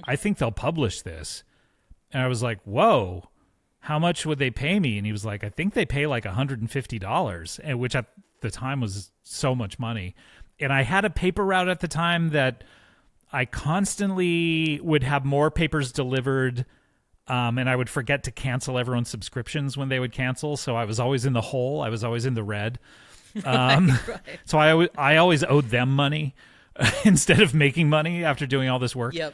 I think they'll publish this. And I was like, whoa, how much would they pay me? And he was like, I think they pay like $150, and which at the time was so much money. And I had a paper route at the time that I constantly would have more papers delivered, and I would forget to cancel everyone's subscriptions when they would cancel. So I was always in the hole. I was always in the red. Right. So I always owed them money instead of making money after doing all this work. Yep.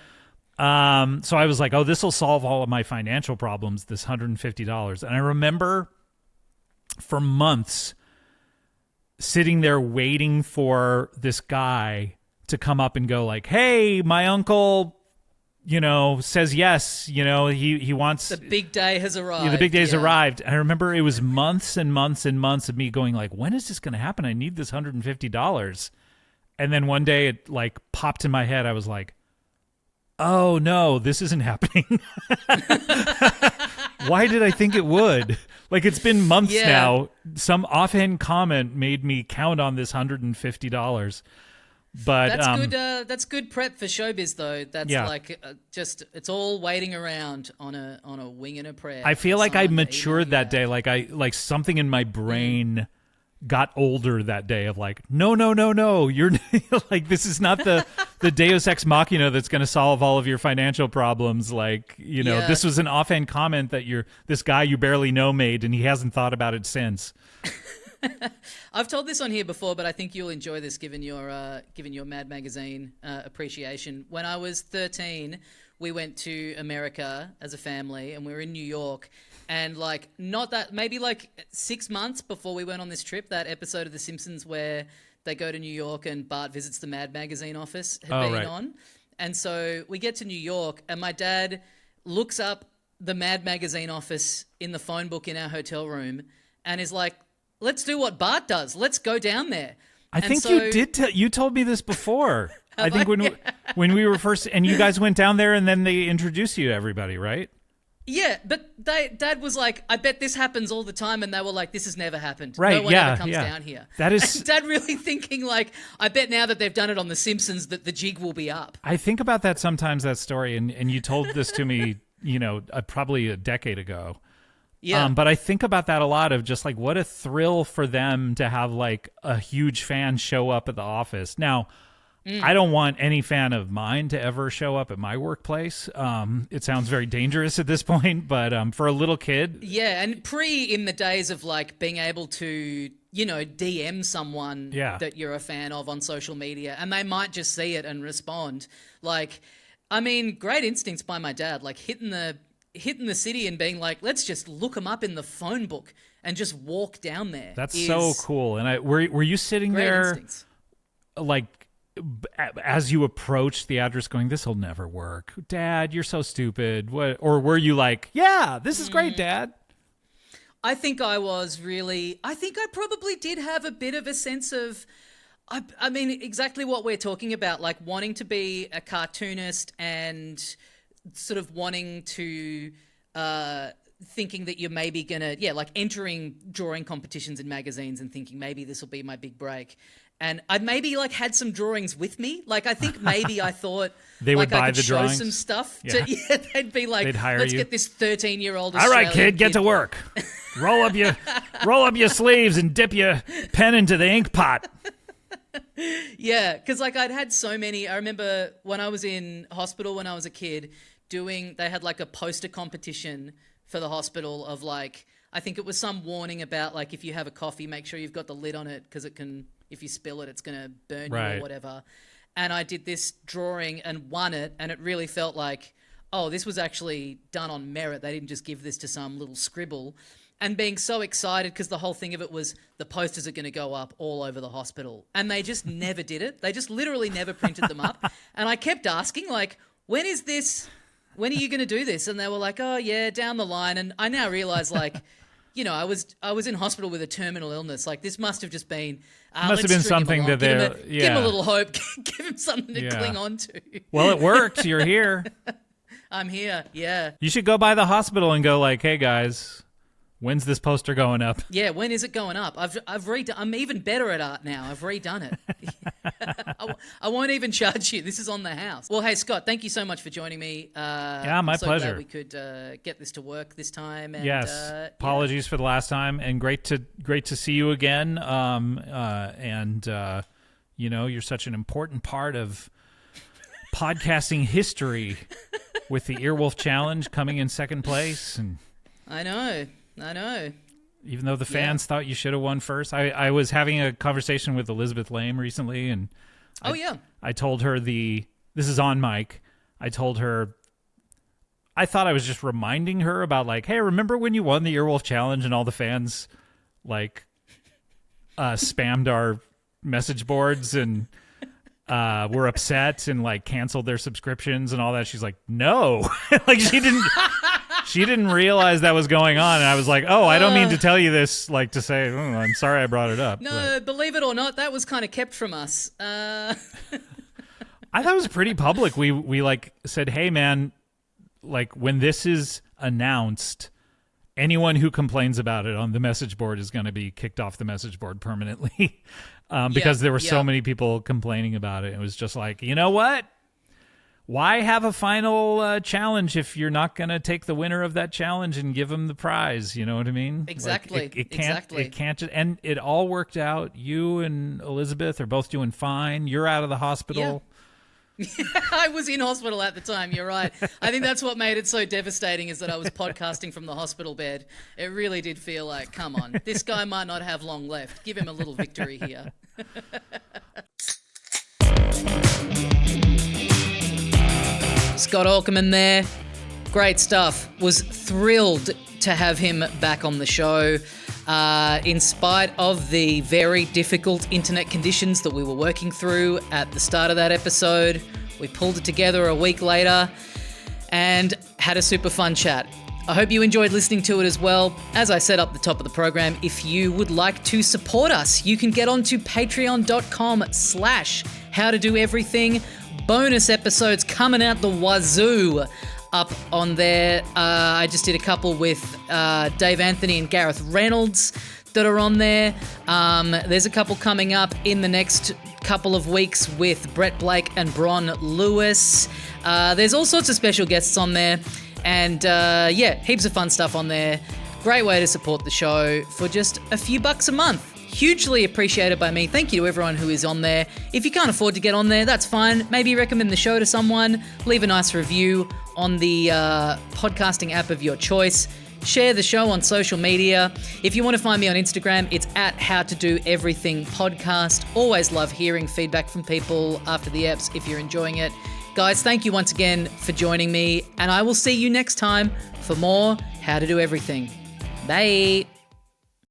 So I was like, oh, this will solve all of my financial problems, this $150. And I remember for months sitting there waiting for this guy to come up and go like, hey, my uncle, says yes, he wants... The big day has arrived. Yeah, the big day's arrived. I remember it was months and months and months of me going like, when is this going to happen? I need this $150. And then one day it like popped in my head. I was like, oh no, this isn't happening. Why did I think it would? Like, it's been months now. Some offhand comment made me count on this $150. But that's good. That's good prep for showbiz, though. That's just it's all waiting around on a wing and a prayer. I feel like I matured that day. Like something in my brain got older that day. Of like, no, you're like, this is not the Deus Ex Machina that's going to solve all of your financial problems. Like, this was an offhand comment that this guy you barely know made, and he hasn't thought about it since. I've told this on here before, but I think you'll enjoy this given your Mad Magazine appreciation. When I was 13, we went to America as a family, and we were in New York. And maybe 6 months before we went on this trip, that episode of The Simpsons where they go to New York and Bart visits the Mad Magazine office had been on. And so we get to New York, and my dad looks up the Mad Magazine office in the phone book in our hotel room and is like, let's do what Bart does. Let's go down there. I think you did. You told me this before. I think when we were first, and you guys went down there, and then they introduced you to everybody, right? Yeah, but Dad was like, I bet this happens all the time, and they were like, this has never happened. Right? No one ever comes down here. That is. And Dad really thinking like, I bet now that they've done it on The Simpsons that the jig will be up. I think about that sometimes, that story, and you told this to me, probably a decade ago. Yeah. But I think about that a lot, of just like what a thrill for them to have like a huge fan show up at the office. Now, I don't want any fan of mine to ever show up at my workplace. It sounds very dangerous at this point, but for a little kid. Yeah, and in the days of like being able to, DM someone that you're a fan of on social media, and they might just see it and respond. Like, I mean, great instincts by my dad, like hitting the city and being like, let's just look them up in the phone book and just walk down there. That's so cool. And were you sitting there instincts. Like as you approached the address going, this will never work, Dad, you're so stupid? What? Or were you like, yeah, this is great, Dad? I think I probably did have a bit of a sense of, I mean, exactly what we're talking about, like wanting to be a cartoonist and sort of wanting to, thinking that you're maybe gonna, like entering drawing competitions in magazines and thinking maybe this will be my big break. And I'd maybe like had some drawings with me. Like I think maybe I thought they would buy I could the show drawings. Some stuff. They'd be like, let's get this 13-year-old. All right, kid, get to work. roll up your sleeves and dip your pen into the ink pot. Yeah, because like I'd had so many. I remember when I was in hospital when I was a kid, they had like a poster competition for the hospital of like, I think it was some warning about like if you have a coffee, make sure you've got the lid on it because it can, if you spill it, it's going to burn you or whatever. And I did this drawing and won it, and it really felt like, oh, this was actually done on merit. They didn't just give this to some little scribble. And being so excited because the whole thing of it was the posters are going to go up all over the hospital. And they just never did it. They just literally never printed them up. And I kept asking, like, when are you going to do this? And they were like, oh, yeah, down the line. And I now realize, like, I was in hospital with a terminal illness. Like, this must have just been... must have been something that give him a little hope. Give him something to cling on to. Well, it worked. You're here. I'm here, yeah. You should go by the hospital and go like, hey, guys... When's this poster going up? Yeah, when is it going up? I've redone. I'm even better at art now. I've redone it. I won't even charge you. This is on the house. Well, hey Scott, thank you so much for joining me. My pleasure. Glad we could get this to work this time. And, yes. Apologies for the last time, and great to see you again. You're such an important part of podcasting history with the Earwolf Challenge coming in second place. And I know. Even though the fans thought you should have won first. I was having a conversation with Elizabeth Lame recently, and I told her this is on mic. I told her I thought I was just reminding her about like, hey, remember when you won the Earwolf Challenge and all the fans like spammed our message boards and were upset and like canceled their subscriptions and all that. She's like, no, like she didn't realize that was going on. And I was like, oh, I don't mean to tell you this, like to say, oh, I'm sorry I brought it up. No, believe it or not, that was kind of kept from us. I thought it was pretty public. We like said, hey man, like when this is announced, anyone who complains about it on the message board is going to be kicked off the message board permanently. Because there were so many people complaining about it. It was just like, you know what? Why have a final challenge if you're not going to take the winner of that challenge and give them the prize? You know what I mean? Exactly. Like it can't. Exactly. It can't. And it all worked out. You and Elizabeth are both doing fine. You're out of the hospital. Yeah. I was in hospital at the time. You're right. I think that's what made it so devastating, is that I was podcasting from the hospital bed. It really did feel like, come on, this guy might not have long left. Give him a little victory here. Scott AUKERMAN there. Great stuff. Was thrilled to have him back on the show. In spite of the very difficult internet conditions that we were working through at the start of that episode, we pulled it together a week later and had a super fun chat. I hope you enjoyed listening to it as well. As I said up the top of the program, if you would like to support us, you can get onto patreon.com/howtodoeverything. Bonus episodes coming out the wazoo up on there. I just did a couple with Dave Anthony and Gareth Reynolds that are on there. There's a couple coming up in the next couple of weeks with Brett Blake and Bron Lewis. There's all sorts of special guests on there. And heaps of fun stuff on there. Great way to support the show for just a few bucks a month. Hugely appreciated by me. Thank you to everyone who is on there. If you can't afford to get on there, that's fine. Maybe recommend the show to someone. Leave a nice review on the podcasting app of your choice. Share the show on social media. If you want to find me on Instagram, it's at howtodoeverythingpodcast. Always love hearing feedback from people after the eps if you're enjoying it. Guys, thank you once again for joining me, and I will see you next time for more How to Do Everything. Bye.